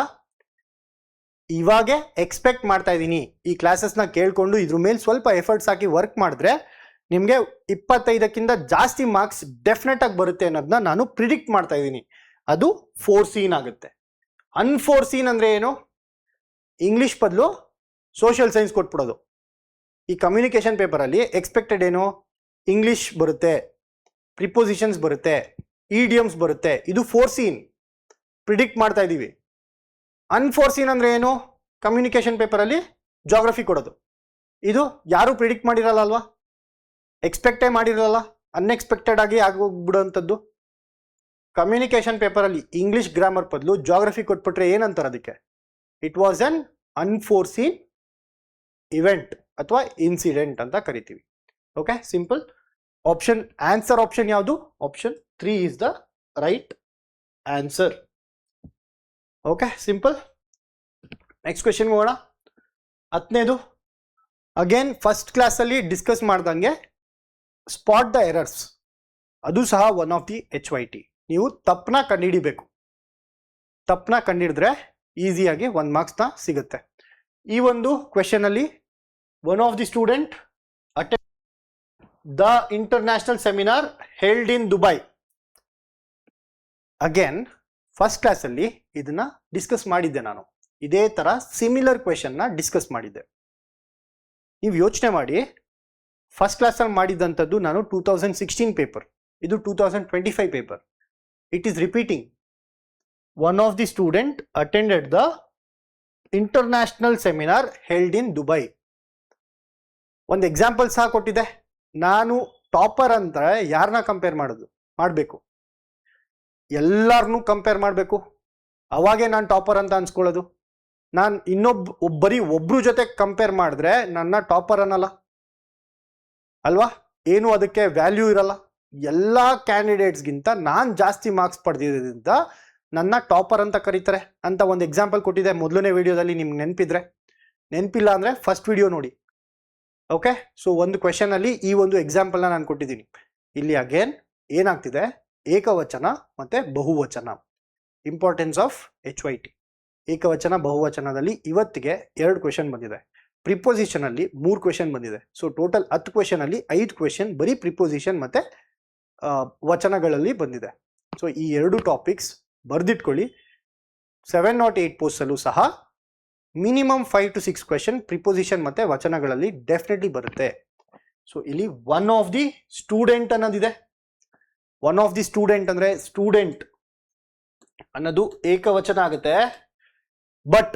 ಇವಾಗೆ ಎಕ್ಸ್ಪೆಕ್ಟ್ ಮಾಡ್ತಾ ಇದ್ದೀನಿ, ಈ ಕ್ಲಾಸಸ್ನ ಕೇಳ್ಕೊಂಡು ಇದ್ರ ಮೇಲೆ ಸ್ವಲ್ಪ ಎಫರ್ಟ್ಸ್ ಹಾಕಿ ವರ್ಕ್ ಮಾಡಿದ್ರೆ ನಿಮಗೆ 25ಕ್ಕಿಂತ ಜಾಸ್ತಿ ಮಾರ್ಕ್ಸ್ ಡೆಫಿನೆಟ್ ಆಗಿ ಬರುತ್ತೆ ಅನ್ನೋದನ್ನ ನಾನು ಪ್ರಿಡಿಕ್ಟ್ ಮಾಡ್ತಾ ಇದ್ದೀನಿ. ಅದು ಫೋರ್ಸೀನ್ ಆಗುತ್ತೆ. ಅನ್ಫೋರ್ಸೀನ್ ಅಂದ್ರೆ ಏನು? ಇಂಗ್ಲಿಷ್ ಬದಲು ಸೋಷಿಯಲ್ ಸೈನ್ಸ್ ಕೊಟ್ಬಿಡೋದು. ಈ ಕಮ್ಯುನಿಕೇಶನ್ ಪೇಪರಲ್ಲಿ ಎಕ್ಸ್ಪೆಕ್ಟೆಡ್ ಏನು? ಇಂಗ್ಲಿಷ್ ಬರುತ್ತೆ, ಪ್ರಿಪೋಸಿಷನ್ಸ್ ಬರುತ್ತೆ, ಇಡಿಯಮ್ಸ್ ಬರುತ್ತೆ. ಇದು ಫೋರ್ಸೀನ್, ಪ್ರಿಡಿಕ್ಟ್ ಮಾಡ್ತಾ ಇದ್ದೀವಿ. ಅನ್ಫೋರ್ಸೀನ್ ಅಂದ್ರೆ ಏನು? ಕಮ್ಯುನಿಕೇಶನ್ ಪೇಪರಲ್ಲಿ ಜಾಗ್ರಫಿ ಕೊಡೋದು. ಇದು ಯಾರು ಪ್ರಿಡಿಕ್ಟ್ ಮಾಡಿರಲ್ಲ ಅಲ್ವಾ, ಎಕ್ಸ್ಪೆಕ್ಟೇ ಮಾಡಿರಲ್ಲ, ಅನ್ಎಕ್ಸ್ಪೆಕ್ಟೆಡ್ ಆಗಿ ಆಗೋಗ್ಬಿಡುವಂಥದ್ದು. ಕಮ್ಯುನಿಕೇಶನ್ ಪೇಪರಲ್ಲಿ ಇಂಗ್ಲಿಷ್ ಗ್ರಾಮರ್ ಬದಲು ಜಾಗ್ರಫಿ ಕೊಟ್ಬಿಟ್ರೆ ಏನಂತಾರೆ ಅದಕ್ಕೆ? It was un unforeseen event ಅಥವಾ ಇನ್ಸಿಡೆಂಟ್ ಅಂತ ಕರಿತೀವಿ. Okay, simple. Option answer option ಯಾವುದು? Option 3 is the right answer. Okay, simple. Next question ಹೋಗೋಣ. 10ನೇದು ಅಗೇನ್ ಫಸ್ಟ್ ಕ್ಲಾಸಲ್ಲಿ ಡಿಸ್ಕಸ್ ಮಾಡ್ದಂಗೆ ಸ್ಪಾಟ್ ದ ಎರರ್ಸ್. ಅದು ಸಹ ಒನ್ ಆಫ್ ದಿ HYT. ನೀವು ತಪ್ಪನ ಕಂಡುಹಿಡಿಬೇಕು. ತಪ್ಪನ ಕಂಡುಹಿಡಿದ್ರೆ ಈಸಿಯಾಗಿ 1 ಮಾರ್ಕ್ಸ್ನ ಸಿಗುತ್ತೆ. ಈ ಒಂದು ಕ್ವೆಶನ್ ಅಲ್ಲಿ one of the student attend the international seminar held in Dubai. Again first ಕ್ಲಾಸಲ್ಲಿ ಇದನ್ನ ಡಿಸ್ಕಸ್ ಮಾಡಿದ್ದೆ ನಾನು. ಇದೇ ತರ ಸಿಮಿಲರ್ ಕ್ವೆಶನ್ನ ಡಿಸ್ಕಸ್ ಮಾಡಿದ್ದೆ. ನೀವು ಯೋಚನೆ ಮಾಡಿ, ಫಸ್ಟ್ ಕ್ಲಾಸಲ್ಲಿ ಮಾಡಿದ್ದಂಥದ್ದು ನಾನು 2016 ಪೇಪರ್, ಇದು 2025 paper. It is repeating. One of the student attended the international seminar held in Dubai. ಒಂದು ಎಕ್ಸಾಂಪಲ್ ಸಹ ಕೊಟ್ಟಿದೆ. ನಾನು ಟಾಪರ್ ಅಂತ ಯಾರನ್ನ ಕಂಪೇರ್ ಮಾಡಬೇಕು? ಎಲ್ಲಾರನ್ನೂ ಕಂಪೇರ್ ಮಾಡಬೇಕು, ಅವಾಗೇ ನಾನು ಟಾಪರ್ ಅಂತ ಅನ್ಸ್ಕೊಳ್ಳೋದು. ನಾನು ಬರೀ ಒಬ್ರು ಜೊತೆ ಕಂಪೇರ್ ಮಾಡಿದ್ರೆ ನನ್ನ ಟಾಪರ್ ಅನ್ನಲ್ಲ ಅಲ್ವಾ? ಏನು ಅದಕ್ಕೆ ವ್ಯಾಲ್ಯೂ ಇರಲ್ಲ. ಎಲ್ಲ ಕ್ಯಾಂಡಿಡೇಟ್ಸ್ಗಿಂತ ನಾನು ಜಾಸ್ತಿ ಮಾರ್ಕ್ಸ್ ಪಡೆದಿದ್ದರಿಂದ ನನ್ನ ಟಾಪರ್ ಅಂತ ಕರೀತಾರೆ ಅಂತ ಒಂದು ಎಕ್ಸಾಂಪಲ್ ಕೊಟ್ಟಿದೆ ಮೊದಲನೇ ವಿಡಿಯೋದಲ್ಲಿ. ನಿಮ್ಗೆ ನೆನಪಿದ್ರೆ, ನೆನಪಿಲ್ಲ ಅಂದರೆ ಫಸ್ಟ್ ವಿಡಿಯೋ ನೋಡಿ. ಓಕೆ, ಸೊ ಒಂದು ಕ್ವೆಶನ್ ಅಲ್ಲಿ ಈ ಒಂದು ಎಕ್ಸಾಂಪಲ್ನ ನಾನು ಕೊಟ್ಟಿದ್ದೀನಿ. ಇಲ್ಲಿ ಅಗೇನ್ ಏನಾಗ್ತಿದೆ? ಏಕವಚನ ಮತ್ತೆ ಬಹುವಚನ. Importance of HYT. ಏಕವಚನ ಬಹುವಚನದಲ್ಲಿ ಇವತ್ತಿಗೆ 2 ಕ್ವೆಶನ್ ಬಂದಿದೆ. ಪ್ರಿಪೋಸಿಷನ್ ಅಲ್ಲಿ 3 ಕ್ವೆಶನ್ ಬಂದಿದೆ. ಸೊ ಟೋಟಲ್ 10 ಕ್ವೆಶನ್ ಅಲ್ಲಿ 5 ಕ್ವೆಶನ್ ಬರೀ ಪ್ರಿಪೋಸಿಷನ್ ಮತ್ತೆ ವಚನಗಳಲ್ಲಿ ಬಂದಿದೆ. ಸೊ ಈ 2 ಟಾಪಿಕ್ಸ್ ಬರ್ದಿಟ್ಕೊಳ್ಳಿ. 708 ಪೋಸ್ಟ್ ಅಲ್ಲೂ ಸಹ ಮಿನಿಮಮ್ 5 to 6 ಕ್ವೆಶನ್ ಪ್ರಿಪೋಸಿಷನ್ ಮತ್ತೆ ವಚನಗಳಲ್ಲಿ ಡೆಫಿನೆಟ್ಲಿ ಬರುತ್ತೆ. ಸೊ ಇಲ್ಲಿ ಒನ್ ಆಫ್ ದಿ ಸ್ಟೂಡೆಂಟ್ ಅನ್ನೋದಿದೆ. ಒನ್ ಆಫ್ ದಿ ಸ್ಟೂಡೆಂಟ್ ಅಂದ್ರೆ ಸ್ಟೂಡೆಂಟ್ ಅನ್ನೋದು ಏಕವಚನ ಆಗುತ್ತೆ. ಬಟ್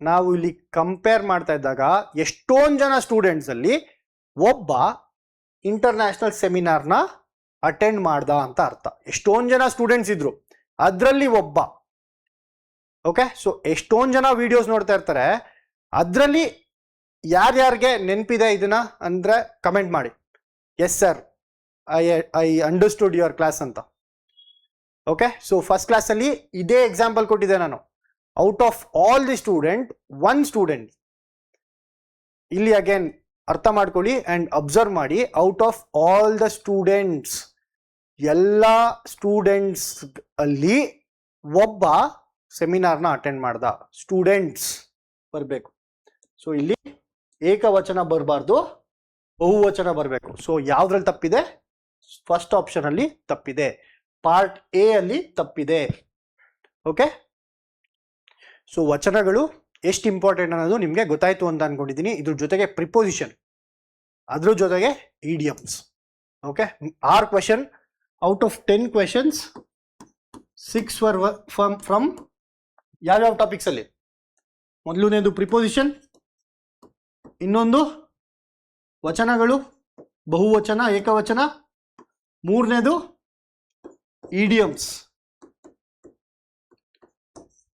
ನಾವು ಇಲ್ಲಿ ಕಂಪೇರ್ ಮಾಡ್ತಾ ಇದ್ದಾಗ ಎಷ್ಟೊಂದು ಜನ ಸ್ಟೂಡೆಂಟ್ಸ್ ಅಲ್ಲಿ ಒಬ್ಬ ಇಂಟರ್ನ್ಯಾಷನಲ್ ಸೆಮಿನಾರ್ನ ಅಟೆಂಡ್ ಮಾಡ್ದ ಅಂತ ಅರ್ಥ. ಎಷ್ಟೊಂದು ಜನ ಸ್ಟೂಡೆಂಟ್ಸ್ ಇದ್ರು, ಅದರಲ್ಲಿ ಒಬ್ಬ. ಓಕೆ, ಸೊ ಎಷ್ಟೊಂದು ಜನ ವಿಡಿಯೋಸ್ ನೋಡ್ತಾ ಇರ್ತಾರೆ, ಅದರಲ್ಲಿ ಯಾರ್ಯಾರಿಗೆ ನೆನಪಿದೆ ಇದನ್ನ ಅಂದ್ರೆ ಕಮೆಂಟ್ ಮಾಡಿ. Yes sir, I understood your class ಅಂತ. ಓಕೆ, ಸೊ ಫಸ್ಟ್ ಕ್ಲಾಸಲ್ಲಿ ಇದೇ ಎಕ್ಸಾಂಪಲ್ ಕೊಟ್ಟಿದ್ದೆ ನಾನು. Out of all the student, 1 student ಇಲ್ಲಿ ಅಗೇನ್ ಅರ್ಥ ಮಾಡ್ಕೊಳ್ಳಿ ಅಂಡ್ ಅಬ್ಸರ್ವ್ ಮಾಡಿ. Out of all the students, ಎಲ್ಲ ಸ್ಟೂಡೆಂಟ್ಸ್ ಅಲ್ಲಿ ಒಬ್ಬ ಸೆಮಿನಾರ್ನ ಅಟೆಂಡ್ ಮಾಡ್ದ. ಸ್ಟೂಡೆಂಟ್ಸ್ ಬರಬೇಕು. ಸೊ ಇಲ್ಲಿ ಏಕವಚನ ಬರಬಾರ್ದು, ಬಹುವಚನ ಬರಬೇಕು. ಸೊ ಯಾವ್ದ್ರಲ್ಲಿ ತಪ್ಪಿದೆ? ಫಸ್ಟ್ ಆಪ್ಷನ್ ಅಲ್ಲಿ ತಪ್ಪಿದೆ, ಪಾರ್ಟ್ ಎ ಅಲ್ಲಿ ತಪ್ಪಿದೆ. ಓಕೆ, ಸೊ ವಚನಗಳು ಎಷ್ಟು ಇಂಪಾರ್ಟೆಂಟ್ ಅನ್ನೋದು ನಿಮಗೆ ಗೊತ್ತಾಯ್ತು ಅಂತ ಅನ್ಕೊಂಡಿದ್ದೀನಿ. ಇದ್ರ ಜೊತೆಗೆ ಪ್ರಿಪೋಸಿಷನ್, ಅದ್ರ ಜೊತೆಗೆ idioms. Okay, 6 question out of 10 questions 6 var from ಯಾವ್ಯಾವ ಟಾಪಿಕ್ಸ್ ಅಲ್ಲಿ? ಮೊದಲನೇದು ಪ್ರಿಪೋಸಿಷನ್, ಇನ್ನೊಂದು ವಚನಗಳು, ಬಹುವಚನ, ಏಕವಚನ, ಮೂರನೇದು ಇಡಿಯಮ್ಸ್.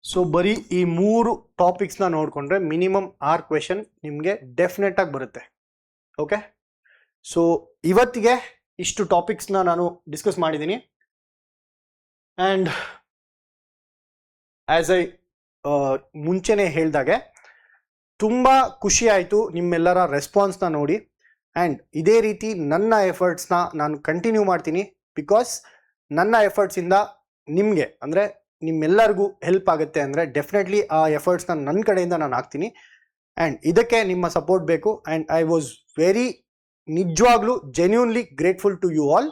ಸೊ ಬರೀ ಈ 3 ಟಾಪಿಕ್ಸ್ನ ನೋಡಿಕೊಂಡ್ರೆ ಮಿನಿಮಮ್ 6 ಕ್ವೆಶನ್ ನಿಮಗೆ ಡೆಫಿನೆಟ್ ಆಗಿ ಬರುತ್ತೆ. ಓಕೆ, ಸೊ ಇವತ್ತಿಗೆ ಇಷ್ಟು ಟಾಪಿಕ್ಸ್ನ ನಾನು ಡಿಸ್ಕಸ್ ಮಾಡಿದ್ದೀನಿ. ಆ್ಯಂಡ್ ಆ್ಯಸ್ ಐ ಮುಂಚೆನೇ ಹೇಳ್ದಾಗೆ ತುಂಬ ಖುಷಿ ಆಯಿತು ನಿಮ್ಮೆಲ್ಲರ ರೆಸ್ಪಾನ್ಸ್ನ ನೋಡಿ. ಆ್ಯಂಡ್ ಇದೇ ರೀತಿ ನನ್ನ ಎಫರ್ಟ್ಸ್ನ ನಾನು ಕಂಟಿನ್ಯೂ ಮಾಡ್ತೀನಿ. ಬಿಕಾಸ್ ನನ್ನ ಎಫರ್ಟ್ಸಿಂದ ನಿಮಗೆ ಅಂದರೆ ನಿಮ್ಮೆಲ್ಲರಿಗೂ ಹೆಲ್ಪ್ ಆಗುತ್ತೆ. ಅಂದರೆ ಡೆಫಿನೆಟ್ಲಿ ಆ ಎಫರ್ಟ್ಸ್ನ ನನ್ನ ಕಡೆಯಿಂದ ನಾನು ಹಾಕ್ತೀನಿ. ಆ್ಯಂಡ್ ಇದಕ್ಕೆ ನಿಮ್ಮ ಸಪೋರ್ಟ್ ಬೇಕು. ಆ್ಯಂಡ್ ಐ ವಾಸ್ ವೆರಿ ನಿಜವಾಗ್ಲೂ genuinely grateful to you all.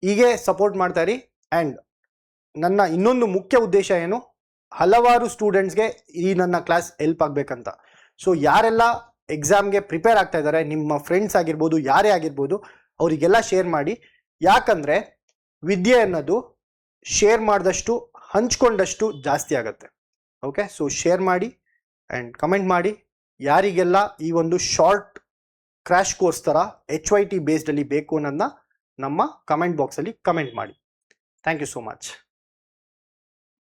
ಹೀಗೆ ಸಪೋರ್ಟ್ ಮಾಡ್ತಾ ಇರಿ. ಆ್ಯಂಡ್ ನನ್ನ ಇನ್ನೊಂದು ಮುಖ್ಯ ಉದ್ದೇಶ ಏನು, ಹಲವಾರು ಸ್ಟೂಡೆಂಟ್ಸ್ಗೆ ಈ ನನ್ನ ಕ್ಲಾಸ್ ಹೆಲ್ಪ್ ಆಗಬೇಕಂತ. ಸೊ ಯಾರೆಲ್ಲ ಎಕ್ಸಾಮ್ಗೆ ಪ್ರಿಪೇರ್ ಆಗ್ತಾ ಇದ್ದಾರೆ, ನಿಮ್ಮ ಫ್ರೆಂಡ್ಸ್ ಆಗಿರ್ಬೋದು, ಯಾರೇ ಆಗಿರ್ಬೋದು, ಅವರಿಗೆಲ್ಲ ಶೇರ್ ಮಾಡಿ. ಯಾಕಂದರೆ ವಿದ್ಯೆ ಅನ್ನೋದು ಶೇರ್ ಮಾಡಿದಷ್ಟು, ಹಂಚ್ಕೊಂಡಷ್ಟು ಜಾಸ್ತಿ ಆಗುತ್ತೆ. ಓಕೆ, ಸೊ ಶೇರ್ ಮಾಡಿ ಆ್ಯಂಡ್ ಕಮೆಂಟ್ ಮಾಡಿ. ಯಾರಿಗೆಲ್ಲ ಈ ಒಂದು ಶಾರ್ಟ್ ಕ್ರ್ಯಾಶ್ ಕೋರ್ಸ್ ಥರ HYT ಬೇಸ್ಡಲ್ಲಿ ಬೇಕು ಅನ್ನೋದನ್ನ ನಮ್ಮ ಕಮೆಂಟ್ ಬಾಕ್ಸಲ್ಲಿ ಕಮೆಂಟ್ ಮಾಡಿ. Thank you so much.